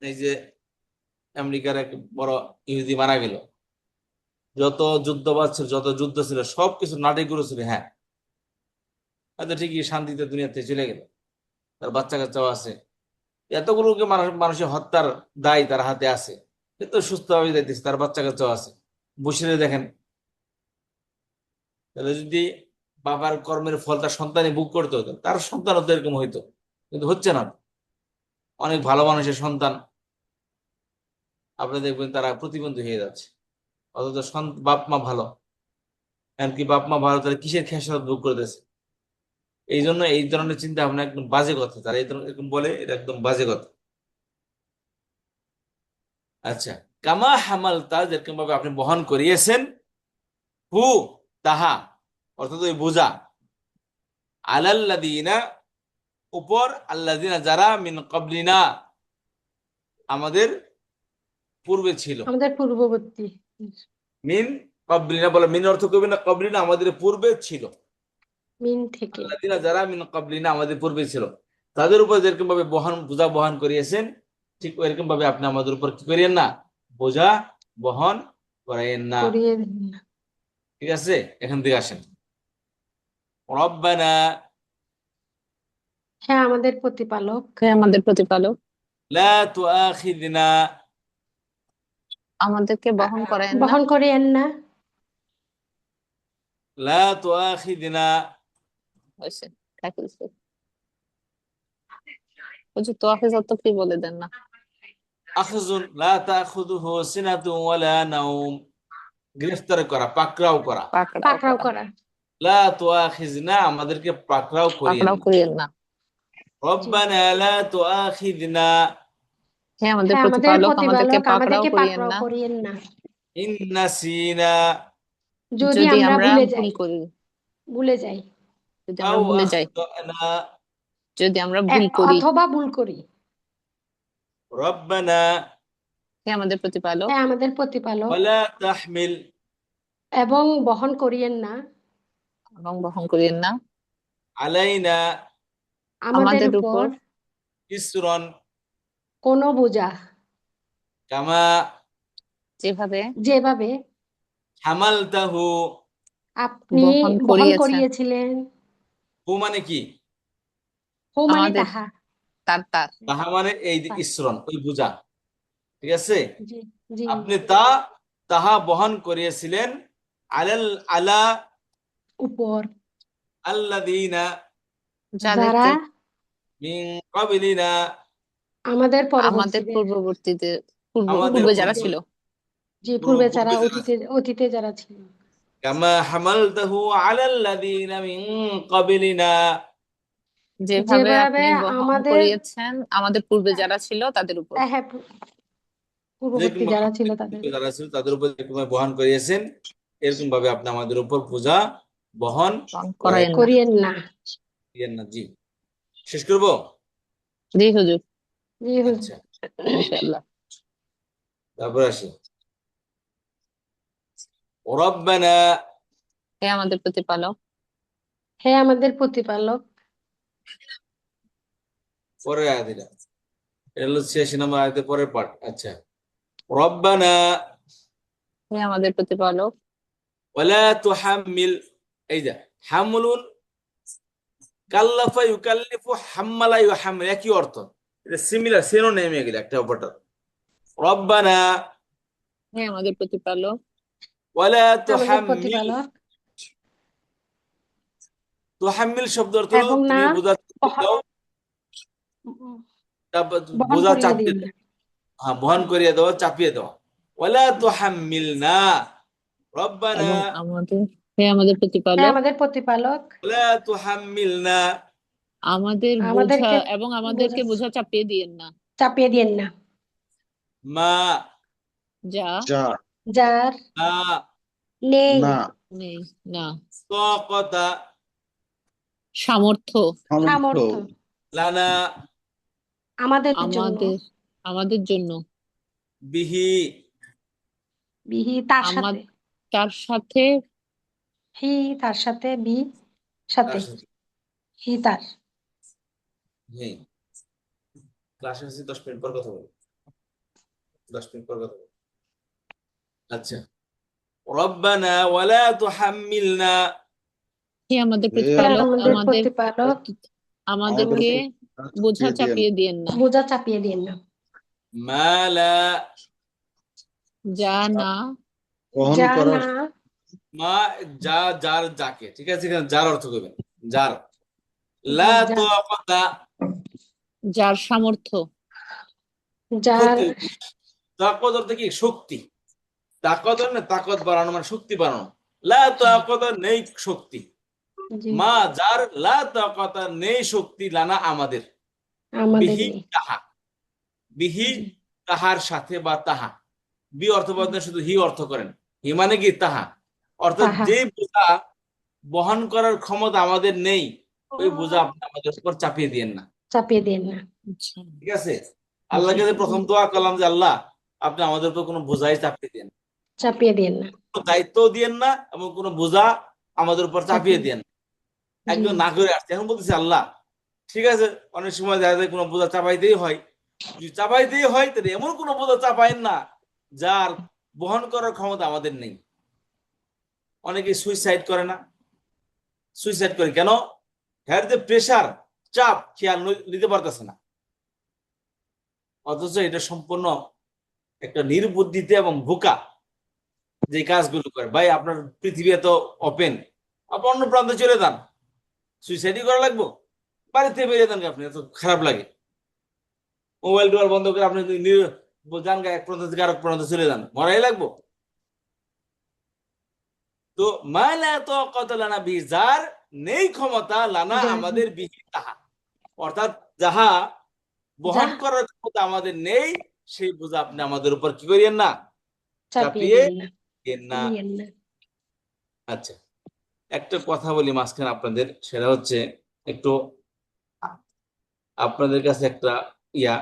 Speaker 1: এই যে আমেরিকার এক বড় ইহুদি মারা গেল, যত যুদ্ধবাজ ছিল, যত যুদ্ধ ছিল, সবকিছু নাটকগুলো ছিল, হ্যাঁ হয়তো ঠিকই শান্তিতে দুনিয়াতে চলে গেল, তার বাচ্চা কাচ্চাও আছে, এতগুলোকে মানুষের হত্যার দায় তার হাতে আছে, কিন্তু সুস্থভাবে যাইতেছে, তার বাচ্চা কাচ্চাও আছে। বসিরে দেখেন, তাহলে যদি বাবার কর্মের ফল তার সন্তানে ভোগ করতে হতো, তার সন্তানও তো এরকম হইতো, কিন্তু হচ্ছে না। অনেক ভালো মানুষের সন্তান আপনি দেখবেন তারা প্রতিবন্ধী হয়ে যাচ্ছে, অথচ বাপ মা ভালো, এমনকি বাপ মা ভালো, তারা কিসের খেসারত ভোগ করতেছে। এই জন্য এই ধরনের চিন্তা ভাবনা একদম বাজে কথা, তারা এই ধরনের এরকম বলে, এটা একদম বাজে কথা। আচ্ছা, কামা হামালতা যেরকম ভাবে আপনি বহন করিয়েছেন, হু তাহা অর্থাৎ ওই বোঝা, আলাল্লাযিনা উপর, আল্লাযিনা যারা মিন ক্বাবলিনা আমাদের পূর্বে ছিল,
Speaker 6: আমাদের পূর্ববর্তী।
Speaker 1: মিন ক্বাবলিনা বলে, মিন অর্থ করবেন না, ক্বাবলিনা আমাদের পূর্বে ছিল,
Speaker 6: মিন থেকে।
Speaker 1: আল্লাযিনা যারা মিন ক্বাবলিনা আমাদের পূর্বে ছিল, তাদের উপর যেরকম ভাবে বোঝা বহন করিয়েছেন, ঠিক ওইরকম ভাবে আপনি আমাদের উপর কি করিয়েন না, বোঝা বহন করাইয়েন না।
Speaker 6: করিয়ে দেন না।
Speaker 1: ঠিক আছে, এখান থেকে আসেন। রব্বানা
Speaker 6: হ্যাঁ আমাদের প্রতিপালক,
Speaker 5: হে আমাদের প্রতিপালক,
Speaker 1: লা তুআখিযনা
Speaker 5: আমাদেরকে বহন করায়েন না,
Speaker 6: বহন করিয়েন না।
Speaker 1: লা তুআখিযনা
Speaker 5: হয়েছে, থাকছে। বুঝি তোয়াফিজত কি বলে দেন না।
Speaker 1: আখযুন লা তাখুযুহু সিনাতুন ওয়ালা নাওম, গ্রেফতার করা, পাকড়াও করা।
Speaker 6: পাকড়াও করা।
Speaker 1: লা তুআখিযনা আমাদেরকে পাকড়াও করিয়েন
Speaker 5: পাকড়াও
Speaker 1: না।
Speaker 5: করিয়েন না।
Speaker 1: রব্বানা লা তুআখিযনা
Speaker 5: হে আমাদের
Speaker 6: হ্যাঁ আমাদের
Speaker 5: প্রতিপালক, আমাদেরকে
Speaker 6: প্রতিপালক,
Speaker 5: পাকড়াও
Speaker 6: আমাদেরকে
Speaker 5: করিয়েন
Speaker 6: পাকড়াও
Speaker 5: না
Speaker 6: করিয়েন না
Speaker 1: ইন নাসিনা
Speaker 6: যদি
Speaker 5: যদি
Speaker 6: আমরা
Speaker 5: আমরা
Speaker 6: ভুলে
Speaker 5: ভুল
Speaker 6: যাই।
Speaker 5: করি,
Speaker 6: ভুলে যাই
Speaker 5: যদি আমরা
Speaker 1: আও
Speaker 5: ভুলে যাই,
Speaker 1: আখতানা।
Speaker 5: যদি আমরা ভুল করি।
Speaker 6: অথবা ভুল করি।
Speaker 1: রব্বানা
Speaker 5: হে আমাদের প্রতিপালক,
Speaker 6: হ্যাঁ আমাদের প্রতিপালক,
Speaker 1: ওয়ালা তাহমিল
Speaker 6: এবং বহন করিয়েন না
Speaker 5: এবং বহন করিয়েন না
Speaker 1: আলাইনা
Speaker 6: আমাদের
Speaker 5: আমাদের
Speaker 6: উপর
Speaker 5: উপর
Speaker 1: ইসরন
Speaker 6: কোনো বোঝা,
Speaker 1: কামা
Speaker 5: যেভাবে
Speaker 6: যেভাবে
Speaker 1: হামালতাহু।
Speaker 6: আপনি
Speaker 5: বহন
Speaker 6: বহন
Speaker 5: করিয়েছেন
Speaker 6: করিয়েছিলেন।
Speaker 1: হু মানে কি?
Speaker 6: হো মানে
Speaker 5: আমাদের,
Speaker 6: তাহা।
Speaker 5: তার
Speaker 1: তাহা মানে এই যে ইসরন, ওই বোঝা। ঠিক আছে,
Speaker 6: জি জি।
Speaker 1: আপনি তাহা বহন করিয়েছিলেন আলা
Speaker 6: উপর
Speaker 1: আল্লাযীনা
Speaker 6: যারা
Speaker 5: যাদেরকে
Speaker 1: মিন ক্বাবলিনা
Speaker 6: আমাদের
Speaker 5: আমাদের
Speaker 6: পরবর্তীতে,
Speaker 5: পূর্ববর্তীতে
Speaker 1: আমাদের
Speaker 5: পূর্বে যারা
Speaker 1: পূর্বে
Speaker 5: ছিল,
Speaker 6: যে পূর্বে যারা
Speaker 1: যারা
Speaker 6: অতীতে যারা ছিল।
Speaker 1: কামা হামালতাহু আলাল্লাযীনা মিন ক্বাবলিনা
Speaker 5: যেভাবে
Speaker 6: যেভাবে
Speaker 5: আপনি বহন
Speaker 6: আমাদের,
Speaker 5: করিয়েছেন আমাদের পূর্বে যারা ছিল তাদের উপর।
Speaker 6: হ্যাঁ পূর্ববর্তী
Speaker 1: যেরকম
Speaker 6: যারা ছিল
Speaker 1: আমাদের
Speaker 6: তাদের।
Speaker 1: পূর্বে যারা ছিল তাদের উপর যেরকম বহন করিয়েছেন, এরকম ভাবে আপনি আমাদের উপর বোঝা বহন
Speaker 5: করেন না।
Speaker 6: করিয়েন না।
Speaker 1: করিয়েন না। জি, শেষ করবো।
Speaker 5: জি হুজুর,
Speaker 6: জি হুজুর।
Speaker 1: আচ্ছা,
Speaker 5: ইনশাআল্লাহ।
Speaker 1: তারপর আসি রব্বানা,
Speaker 5: হে আমাদের প্রতিপালক,
Speaker 6: হে আমাদের প্রতিপালক।
Speaker 1: পরের আয়াত এটা হলো 86 নম্বর আয়াতের পরের পার্ট। আচ্ছা, রব্বানা
Speaker 5: হে আমাদের প্রতিপালক,
Speaker 1: ওয়ালা তুহাম্মিল, এই যে হামলুন, কাল্লাফা ইউকাল্লিফু, হাম্মালা ইউহাম্মিল, একই অর্থ, এটা সিমিলার, সিনোনিম এগুলো একটা অপরটা। রব্বানা
Speaker 5: হে আমাদের প্রতিপালক,
Speaker 1: ওয়ালা
Speaker 6: আমাদের
Speaker 1: তুহাম্মিল,
Speaker 6: প্রতিপালক।
Speaker 1: তুহাম্মিল শব্দ অর্থ হলো
Speaker 6: এবং না
Speaker 1: তুমি বোঝা চাপিয়ে দাও, তারপর
Speaker 6: বহন
Speaker 1: বোঝা
Speaker 6: করিয়ে
Speaker 1: চাপিয়ে
Speaker 6: দিন
Speaker 1: দাও,
Speaker 6: না।
Speaker 1: হ্যাঁ বহন করিয়ে দাও, চাপিয়ে দাও। ওয়ালা তুহাম্মিলনা রব্বানা
Speaker 5: এবং আমাদের, হে আমাদের
Speaker 6: হে
Speaker 5: প্রতিপালক,
Speaker 6: আমাদের প্রতিপালক।
Speaker 1: ওয়ালা তুহাম্মিলনা
Speaker 5: আমাদের বোঝা
Speaker 6: আমাদেরকে
Speaker 5: এবং আমাদেরকে
Speaker 6: বোঝা
Speaker 5: বোঝা চাপিয়ে দিয়েন না,
Speaker 6: চাপিয়ে দিয়েন না।
Speaker 1: মা
Speaker 5: যা
Speaker 4: যা
Speaker 6: যার
Speaker 1: না
Speaker 6: নেই
Speaker 4: না
Speaker 5: নেই না
Speaker 1: তাকাতা
Speaker 5: সামর্থ্য
Speaker 4: সামর্থ্য
Speaker 6: সামর্থ্য
Speaker 1: লানা
Speaker 6: আমাদের জন্য।
Speaker 5: আমাদের, আমাদের জন্য,
Speaker 1: বিহি
Speaker 6: বিহি তার
Speaker 5: আমার,
Speaker 6: সাথে।
Speaker 5: তার সাথে,
Speaker 6: হি তার সাথে, বি সাথে,
Speaker 1: তার সাথে।
Speaker 6: হি তার।
Speaker 1: হ্যাঁ, ক্লাস আছে 10 মিনিট পর কথা বলবো, 10 মিনিট পর কথা বলবো। আচ্ছা, রব্বানা ওয়ালা তুহাম্মিলনা,
Speaker 5: হে আমাদের
Speaker 4: হে
Speaker 6: হে
Speaker 5: প্রতিপালক,
Speaker 6: আমাদের
Speaker 5: আমাদের,
Speaker 6: প্রতিপালক।
Speaker 5: আমাদেরকে বোঝা
Speaker 4: চাপিয়ে দিয়েন
Speaker 5: চাপিয়ে দিয়েন না,
Speaker 6: বোঝা চাপিয়ে দিয়েন না।
Speaker 1: মা লা,
Speaker 5: যা না
Speaker 4: বহন
Speaker 6: যা
Speaker 4: করার
Speaker 6: না
Speaker 1: মা, যা, যার, যাকে, ঠিক আছে, এখানে যার অর্থ করবেন, যার।
Speaker 6: জি,
Speaker 1: লা
Speaker 6: যা
Speaker 1: তাকাতা,
Speaker 5: যার সামর্থ্য,
Speaker 6: যার
Speaker 1: শক্তি, তাকত অর্থ কি শক্তি, তাকত না, তাকত বাড়ানো মানে শক্তি বাড়ানো। লা তাকত নেই শক্তি,
Speaker 6: জি
Speaker 1: মা যার, লা তাকাত নেই শক্তি, লানা আমাদের,
Speaker 6: আমাদের
Speaker 1: বিহি
Speaker 6: নেই।
Speaker 1: তাহা, বিহি
Speaker 6: জি
Speaker 1: তাহার সাথে বা তাহা, বি অর্থ বদলে শুধু হি অর্থ করেন, হি মানে কি তাহা, অর্থাৎ
Speaker 6: তাহা
Speaker 1: যে বোঝা বহন করার ক্ষমতা আমাদের নেই, ওই বোঝা আপনি আমাদের উপর চাপিয়ে দিয়েন না।
Speaker 6: চাপিয়ে দিয়েন না।
Speaker 5: আচ্ছা,
Speaker 1: ঠিক আছে, আল্লাহর কাছে প্রথম দোয়া করলাম যে আল্লাহ আপনি আমাদের উপর কোনো বোঝাই চাপিয়ে দিয়েন না,
Speaker 6: চাপিয়ে দিয়েন না।
Speaker 1: কোনো দায়িত্ব দিয়েন না, এবং কোনো বোঝা আমাদের উপর চাপিয়ে দিয়েন না।
Speaker 6: জি
Speaker 1: একদম না করে আসছে, এখন বলতেছি আল্লাহ ঠিক আছে, অনেক সময় দেখা যায় কোনো বোঝা চাপাইতেই হয়, যদি চাপাইতেই হয় তাহলে এমন কোনো বোঝা চাপাইন না যার বহন করার ক্ষমতা আমাদের নেই। অনেকে সুইসাইড করে না, সুইসাইড করে কেন? হ্যার যে প্রেশার, চাপ খেয়াল নিতে পারতেছে না, অথচ এটা সম্পূর্ণ একটা নির্বুদ্ধিতে এবং বোকা যে কাজগুলো করে। ভাই আপনার পৃথিবী এত ওপেন, আপনি অন্য প্রান্তে চলে যান, সুইসাইডই করা লাগবো? বাড়িতে বেরিয়ে যান, আপনি এত খারাপ লাগে, মোবাইল টোবাইল বন্ধ করে আপনি যদি যান এক প্রান্ত থেকে আরেক প্রান্ত চলে যান, মরাই লাগবো? তো মালা তো কত লানা বিহি, যার নেই ক্ষমতা, লানা
Speaker 6: যার
Speaker 1: আমাদের বিহি তাহা, অর্থাৎ যাহা বহন
Speaker 6: যা
Speaker 1: করার ক্ষমতা আমাদের নেই, সেই বোঝা আপনি আমাদের উপর কি করিয়েন না,
Speaker 6: চাপিয়ে
Speaker 1: চাপিয়ে
Speaker 6: দিয়েন না।
Speaker 1: দিয়েন না।
Speaker 6: দিয়েন না।
Speaker 1: আচ্ছা, একটা কথা বলি মাঝখানে আপনাদের, সেটা হচ্ছে একটু আপনাদের কাছে একটা ইয়া,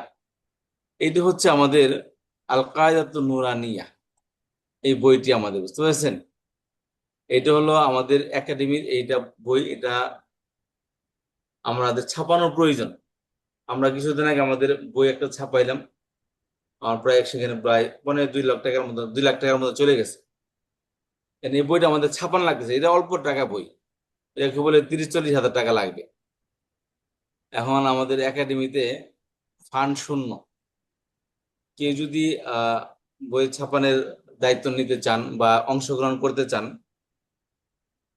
Speaker 1: এইটা হচ্ছে আমাদের আল কায়দাতুন নুরানিয়া, এই বইটি আমাদের, বুঝতে পেরেছেন? এটা হলো আমাদের একাডেমির এইটা বই, এটা আমাদের ছাপানোর প্রয়োজন। আমরা কিছুদিন আগে আমাদের বই একটা ছাপাইলাম, আমার প্রায় সেখানে প্রায় 2.5 লাখ টাকার মতো, 2 লাখ টাকার মতো চলে গেছে। এই বইটা আমাদের ছাপানো লাগতেছে, এটা অল্প টাকা বই, এটাকে বলে 30-40 হাজার টাকা লাগবে। এখন আমাদের একাডেমিতে ফান্ড শূন্য, কেউ যদি বই ছাপানোর দায়িত্ব নিতে চান বা অংশগ্রহণ করতে চান,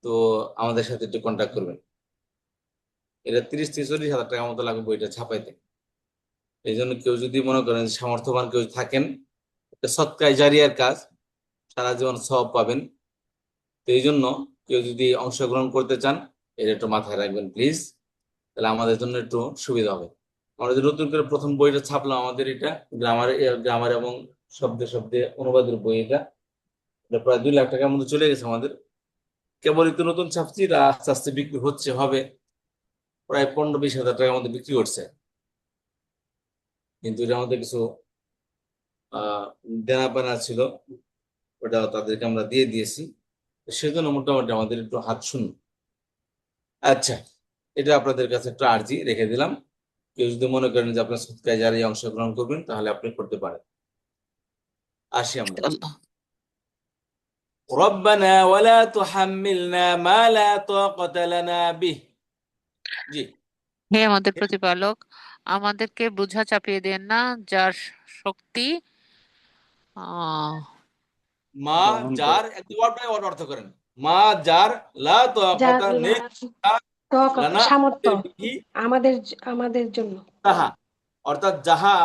Speaker 1: তো আমাদের সাথে একটু কন্ট্যাক্ট করবেন। এটা 30-40 হাজার টাকার মতো লাগবে বইটা ছাপাইতে। এই জন্য কেউ যদি মনে করেন সামর্থ্যবান কেউ থাকেন, এটা সৎকায় জারিয়ার কাজ, সারা জীবন সওয়াব পাবেন। তো এই জন্য কেউ যদি অংশগ্রহণ করতে চান, এটা একটু মাথায় রাখবেন প্লিজ, তাহলে আমাদের জন্য একটু সুবিধা হবে। আমরা যে নতুন করে প্রথম বইটা ছাপলাম, আমাদের এটা গ্রামার, গ্রামার এবং শব্দে শব্দে অনুবাদের বই, এটা প্রায় 2 লাখ টাকার মতো চলে গেছে আমাদের। কেবলই তো নতুন ছাপছি, এটা আস্তে আস্তে বিক্রি হচ্ছে, হবে প্রায় 15-20 হাজার টাকার মধ্যে বিক্রি করছে। কিন্তু এটা আমাদের কিছু আহ দেনা পানা ছিল, ওটা তাদেরকে আমরা দিয়ে দিয়েছি, তো সেজন্য মোটামুটি আমাদের একটু হাত শূন্য। আচ্ছা, এটা আপনাদের কাছে একটা আর্জি রেখে দিলাম। কেউ যদি মনে করেন যে আপনার সৎকায় যারা অংশগ্রহণ করবেন, তাহলে আপনি করতে পারেন। আসি আমরা।
Speaker 5: আল্লাহ।
Speaker 1: ربنا ولا تحملنا ما لا طاقة لنا به। জি।
Speaker 5: হে আমাদের প্রতিপালক, আমাদেরকে বোঝা চাপিয়ে দেন না যার শক্তি আহ
Speaker 1: মা
Speaker 4: বহন করে।
Speaker 1: যার একদম ওয়ার্ডটাই ওয়ার্ড অর্থ করেন। মা যার লা
Speaker 6: যার
Speaker 1: তাকাতা নেই লানা
Speaker 6: সামর্থ্য
Speaker 1: বিহি
Speaker 6: আমাদের জন্য,
Speaker 1: তাহা, অর্থাৎ যাহা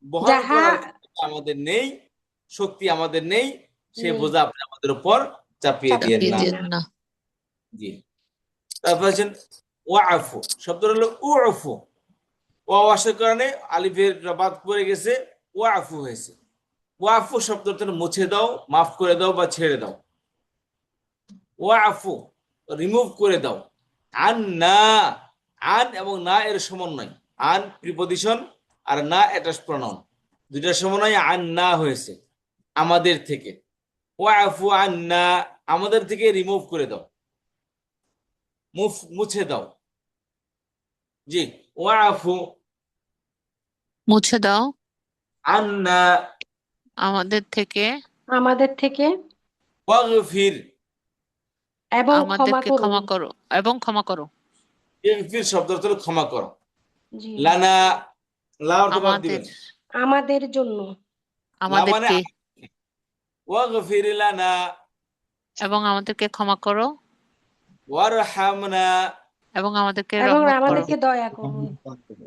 Speaker 1: বহন
Speaker 6: যাহা
Speaker 1: করার ক্ষমতা আমাদের নেই, শক্তি আমাদের নেই, সে
Speaker 6: নেই,
Speaker 1: বোঝা আপনি আমাদের উপর চাপিয়ে দিয়েন
Speaker 5: চাপিয়ে
Speaker 1: না।
Speaker 5: দেন না।
Speaker 1: জি। তারপর আছেন ওয়াফু, শব্দটা হলো উফু। ওয়াশের কারণে আলিফের বাদ পড়ে গেছে, ওয়াফু হয়েছে। ওয়াফু শব্দটা মুছে দাও, মাফ করে দাও বা ছেড়ে দাও। ওয়াফু রিমুভ করে দাও। আন না, আন এবং না এর সমন্বয়। আন প্রিপজিশন আর না অ্যাটাচ প্রনাউন, দুইটার সমন্বয় আন না হয়েছে, আমাদের থেকে। ওয়াফু আন না, আমাদের থেকে রিমুভ করে দাও, মুছে দাও। জি। ওয়াফু
Speaker 5: মুছে দাও
Speaker 1: আন না
Speaker 5: আমাদের থেকে,
Speaker 6: আমাদের থেকে,
Speaker 1: ওয়াগফির।
Speaker 6: এবং ক্ষমা
Speaker 5: আমাদেরকে
Speaker 6: করুন।
Speaker 5: ক্ষমা করো এবং ক্ষমা করো।
Speaker 1: ইগফির শব্দ অর্থ হলো ক্ষমা করো।
Speaker 6: জি,
Speaker 1: লানা, লা অর্থ বাদ
Speaker 5: আমাদের
Speaker 1: দিবেন।
Speaker 6: আমাদের জন্য,
Speaker 1: লা মানে
Speaker 5: আমাদেরকে
Speaker 1: ওয়াগফির লানা
Speaker 5: এবং আমাদেরকে ক্ষমা করো
Speaker 1: ওয়ারহামনা
Speaker 5: এবং আমাদেরকে
Speaker 6: এবং
Speaker 5: রহমত করো।
Speaker 6: আমাদেরকে দয়া করুন।
Speaker 4: দয়া করে।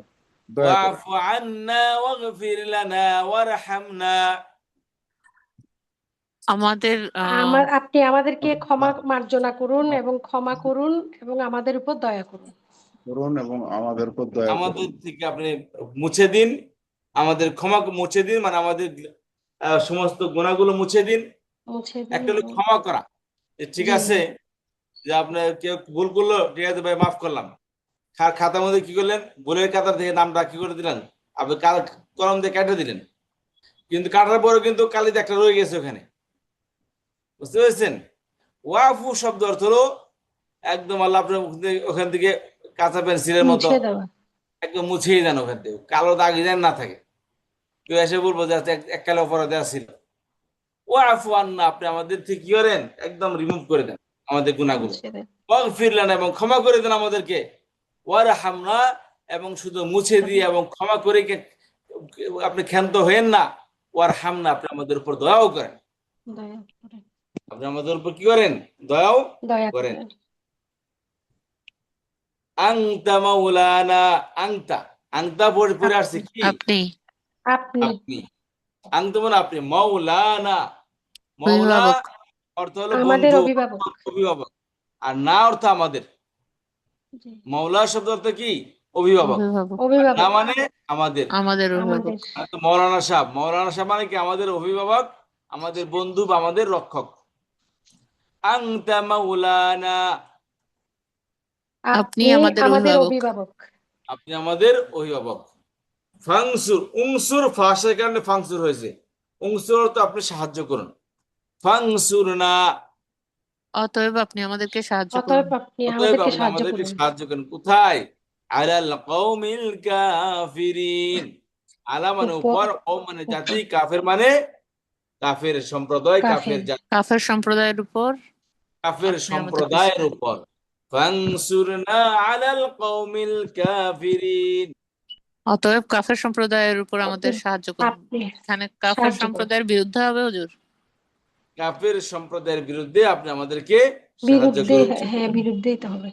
Speaker 1: ওয়াফু আন্না ওয়াগফির লানা ওয়ারহামনা।
Speaker 5: আমাদের
Speaker 6: আপনি আমাদেরকে ক্ষমা মার্জনা করুন এবং ক্ষমা করুন এবং আমাদের উপর দয়া করুন।
Speaker 4: করুন এবং আমাদের উপর দয়া
Speaker 1: আমাদের
Speaker 4: করুন।
Speaker 1: থেকে আপনি মুছে দিন, আমাদের ক্ষমা মুছে দিন, মানে আমাদের সমস্ত গুনাহগুলো মুছে দিন।
Speaker 6: মুছে দিন
Speaker 1: একটা হলো
Speaker 6: এবং
Speaker 1: ক্ষমা করা, যে ঠিক
Speaker 6: জি,
Speaker 1: আছে, যে আপনার কেউ ভুল করলো, ঠিক আছে ভাই মাফ করলাম। খাতার মধ্যে কি করলেন, ভুলের খাতা থেকে নামটা কি করে দিলেন, আপনি কলম দিয়ে কেটে দিলেন, কিন্তু কাটার পরে কিন্তু কালিতে একটা রয়ে গেছে ওখানে, বুঝতে পেরেছেন? ওয়াফু শব্দ অর্থ হলো একদম আল্লাহ আপনার ওখান থেকে কাঁচা পেন্সিলের মতো
Speaker 6: মুছে দেওয়া।
Speaker 1: একদম মুছেই দেন, ওখান থেকে কালো দাগ যেন না থাকে। কেউ এসে বলবো যে আচ্ছা, এক কালো অপরাধ ছিল। ওয়াফু আন্না, আপনি আমাদের থেকে কি করেন, একদম রিমুভ করে দেন আমাদের গুনাহগুলো।
Speaker 6: মুছে দেন।
Speaker 1: ওয়াগফিরলানা, এবং ক্ষমা করে দেন আমাদেরকে। ওয়ারহামনা, এবং শুধু মুছে দিয়ে এবং ক্ষমা করে আপনি ক্ষান্ত হয়েন না। ওয়ারহামনা, আপনি আমাদের উপর দয়াও করেন।
Speaker 6: দয়া করেন,
Speaker 1: আপনি আমাদের উপর কি করেন, দয়াও
Speaker 6: দয়া
Speaker 1: করেন।
Speaker 6: করেন।
Speaker 1: আংতা মাওলানা, আংতা, আংতা পরে পরে আসছে কি,
Speaker 5: আপনি
Speaker 6: আপনি
Speaker 1: আপনি। আংতা মানে আপনি, মাওলানা, মাওলা
Speaker 5: অভিভাবক,
Speaker 1: অর্থ হলো
Speaker 6: আমাদের
Speaker 1: বন্ধু,
Speaker 6: অভিভাবক।
Speaker 1: অভিভাবক। আর না অর্থ আমাদের।
Speaker 6: জি,
Speaker 1: মাওলা শব্দ অর্থ কি, অভিভাবক।
Speaker 5: অভিভাবক,
Speaker 1: আর না
Speaker 6: অভিভাবক
Speaker 1: মানে আমাদের।
Speaker 5: আমাদের
Speaker 6: আমাদের।
Speaker 5: অভিভাবক।
Speaker 1: তো মৌলানা সাহেব, মৌলানা সাহেব মানে কি, আমাদের অভিভাবক, আমাদের বন্ধু বা আমাদের রক্ষক। আংতা মাওলানা,
Speaker 5: আপনি
Speaker 6: আপনি
Speaker 5: আমাদের
Speaker 6: আমাদের
Speaker 5: অভিভাবক।
Speaker 6: অভিভাবক।
Speaker 1: আপনি আমাদের অভিভাবক। ফাংসুর, উংসুর ফাঁসের কারণে ফাংসুর হয়েছে। উংসুর তো আপনি সাহায্য করুন। ফাংসুর না,
Speaker 5: অতএব আপনি আমাদেরকে সাহায্য করুন।
Speaker 6: অতএব আপনি
Speaker 1: অতএব
Speaker 6: আমাদেরকে
Speaker 1: আপনি
Speaker 6: সাহায্য
Speaker 1: আমাদেরকে
Speaker 6: করুন।
Speaker 1: সাহায্য করুন। কোথায়? আলাল কওমিল কাফিরিন। আলা মানে
Speaker 6: উপর,
Speaker 1: উপর, কওম মানে জাতি, কাফের মানে কাফের সম্প্রদায়, কাফের
Speaker 6: কাফের।
Speaker 1: জাতি,
Speaker 5: কাফের সম্প্রদায়ের উপর
Speaker 1: কাফের
Speaker 5: আপনি আমাদেরকে
Speaker 1: সম্প্রদায়ের উপর। ফানসুরনা আলাল কওমিল কাফিরিন।
Speaker 5: অতএব কাফের সম্প্রদায়ের উপর আমাদের
Speaker 6: অতএব
Speaker 5: সাহায্য করুন।
Speaker 6: আপনি
Speaker 5: এখানে কাফের
Speaker 6: সাহায্য করুন।
Speaker 5: সম্প্রদায়ের বিরুদ্ধে হবে হুজুর।
Speaker 1: কাফের সম্প্রদায়ের বিরুদ্ধে আপনি আমাদেরকে সাহায্য
Speaker 6: বিরুদ্ধে,
Speaker 1: করুন।
Speaker 6: হ্যাঁ বিরুদ্ধেই তো হবে।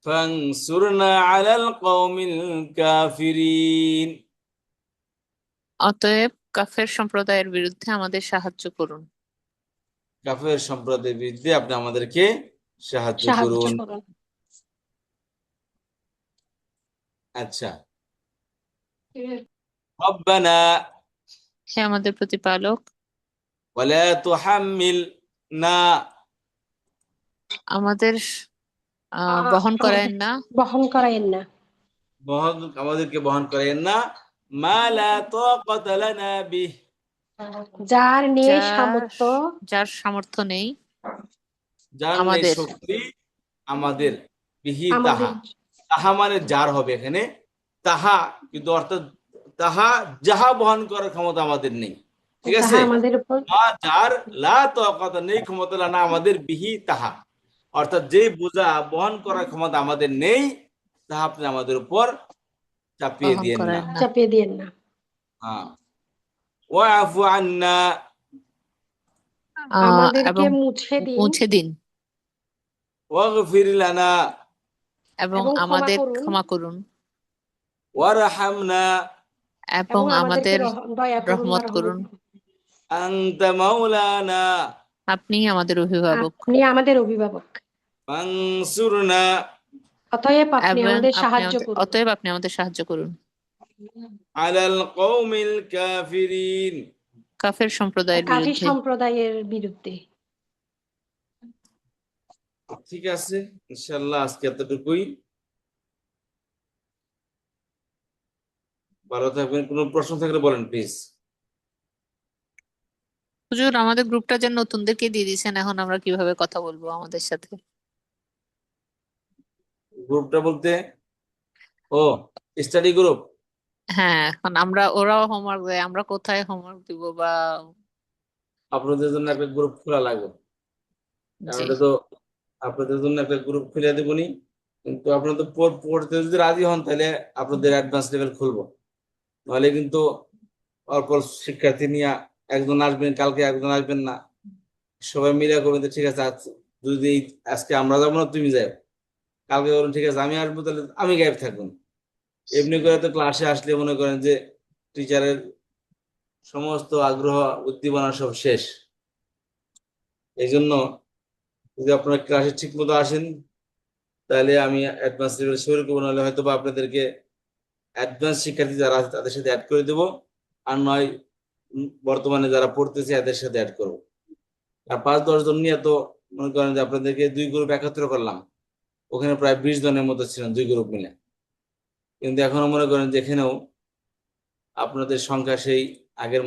Speaker 1: ফানসুরনা আলাল কওমিল কাফিরিন।
Speaker 5: অতএব কাফের সম্প্রদায়ের বিরুদ্ধে আমাদের সাহায্য করুন।
Speaker 1: কাফের সম্প্রদায়ের বিরুদ্ধে আপনি আমাদেরকে সাহায্য
Speaker 6: সাহায্য
Speaker 1: করুন।
Speaker 6: করুন।
Speaker 1: আচ্ছা, রব্বানা
Speaker 5: হে আমাদের প্রতিপালক,
Speaker 1: ওয়ালা তুহাম্মিলনা,
Speaker 5: আমাদের বহন করায়েন না
Speaker 6: বহন করায়েন না
Speaker 1: আমাদেরকে বহন করেন না, মা লা তাকাতা লানা বিহ,
Speaker 6: যার নেই
Speaker 5: যার
Speaker 6: সামর্থ্য
Speaker 5: যার সামর্থ্য নেই
Speaker 1: যার নেই
Speaker 5: আমাদের।
Speaker 1: শক্তি আমাদের, বিহি
Speaker 6: আমাদের
Speaker 1: তাহা, তাহা মানে যার হবে এখানে, তাহা কিন্তু অর্থাৎ তাহা যাহা বহন করার ক্ষমতা আমাদের নেই, ঠিক
Speaker 6: তাহা
Speaker 1: আছে।
Speaker 6: আমাদের উপর
Speaker 1: মা যার, লা তাকাতা নেই ক্ষমতা লানা আমাদের, বিহি তাহা অর্থাৎ যেই বোঝা বহন করার ক্ষমতা আমাদের নেই, তাহা আপনি আমাদের উপর চাপিয়ে
Speaker 5: বহন
Speaker 1: দিয়েন না।
Speaker 5: করায়েন না।
Speaker 6: চাপিয়ে দিয়েন না।
Speaker 1: হ্যাঁ, ওয়াফু আন্না,
Speaker 6: আমাদেরকে
Speaker 5: এবং
Speaker 6: মুছে দিন
Speaker 5: মুছে দিন
Speaker 1: ওয়াগফির লানা,
Speaker 5: এবং
Speaker 6: এবং ক্ষমা
Speaker 5: আমাদের
Speaker 6: করুন
Speaker 5: ক্ষমা করুন
Speaker 1: ওয়ারহামনা,
Speaker 5: এবং
Speaker 6: এবং আমাদেরকে
Speaker 5: আমাদের
Speaker 6: দয়া করুন বা
Speaker 5: রহমত করুন।
Speaker 1: আনতা মাওলানা,
Speaker 5: আপনি আমাদের অভিভাবক
Speaker 6: আপনি আমাদের অভিভাবক,
Speaker 1: ফানসুরনা,
Speaker 6: অতএব আপনি
Speaker 5: এবং
Speaker 6: আমাদের সাহায্য করুন
Speaker 5: অতএব আপনি আমাদের সাহায্য করুন
Speaker 1: আলাল কওমিল কাফিরিন,
Speaker 5: কাফের সম্প্রদায়ের
Speaker 6: কাফির
Speaker 5: বিরুদ্ধে।
Speaker 6: সম্প্রদায়ের বিরুদ্ধে।
Speaker 1: ঠিক আছে, ইনশাআল্লাহ আজকে এতটুকুই। ভালো থাকবেন। কোনো প্রশ্ন থাকলে বলেন প্লিজ।
Speaker 5: হুজুর, আমাদের গ্রুপটা যে নতুনদেরকে দিয়ে দিয়েছেন, এখন আমরা কিভাবে কথা বলবো আমাদের সাথে?
Speaker 1: গ্রুপটা বলতে, ও স্টাডি গ্রুপ,
Speaker 5: হ্যাঁ, এখন ওরাও হোমওয়ার্ক দেয়, আমরা কোথায় হোমওয়ার্ক দিব বা
Speaker 1: আপনাদের জন্য একটা গ্রুপ খোলা লাগবে। কারণ
Speaker 5: জি
Speaker 1: এটা তো আপনাদের জন্য একটা গ্রুপ খুলে দেবনি, কিন্তু আপনারা তো পড়তে যদি রাজি হন তাহলে আপনাদের অ্যাডভান্স লেভেল খুলবো, নাহলে কিন্তু অল্প অল্প শিক্ষার্থী নিয়ে একজন আসবেন, কালকে একজন আসবেন না, সবাই মিলে করবেন যে ঠিক আছে যদি আজকে আমরা যাবো না তুমি যাও, কালকে বলুন ঠিক আছে আমি আসবো, তাহলে আমি গায়েব থাকবো না। এমনি করে তো ক্লাসে আসলে মনে করেন যে টিচারের সমস্ত আগ্রহ উদ্দীপনা সব শেষ। এই জন্য যদি আপনারা ক্লাসে ঠিক মতো আসেন তাহলে আমি অ্যাডভান্স লেভেল শুরু করবো, নাহলে হয়তো বা আপনাদেরকে অ্যাডভান্স শিক্ষার্থী যারা আছে তাদের সাথে অ্যাড করে দেবো, আর নয় বর্তমানে যারা পড়তেছে এদের সাথে অ্যাড করবো। আর 5-10 জন নিয়ে তো মনে করেন যে আপনাদেরকে 2 গ্রুপ একত্র করলাম, ওখানে প্রায় 20 জনের মতো ছিলেন 2 গ্রুপ মিলে, কিন্তু এখনো মনে করেন যে এখানেও আপনাদের সংখ্যা সেই আগের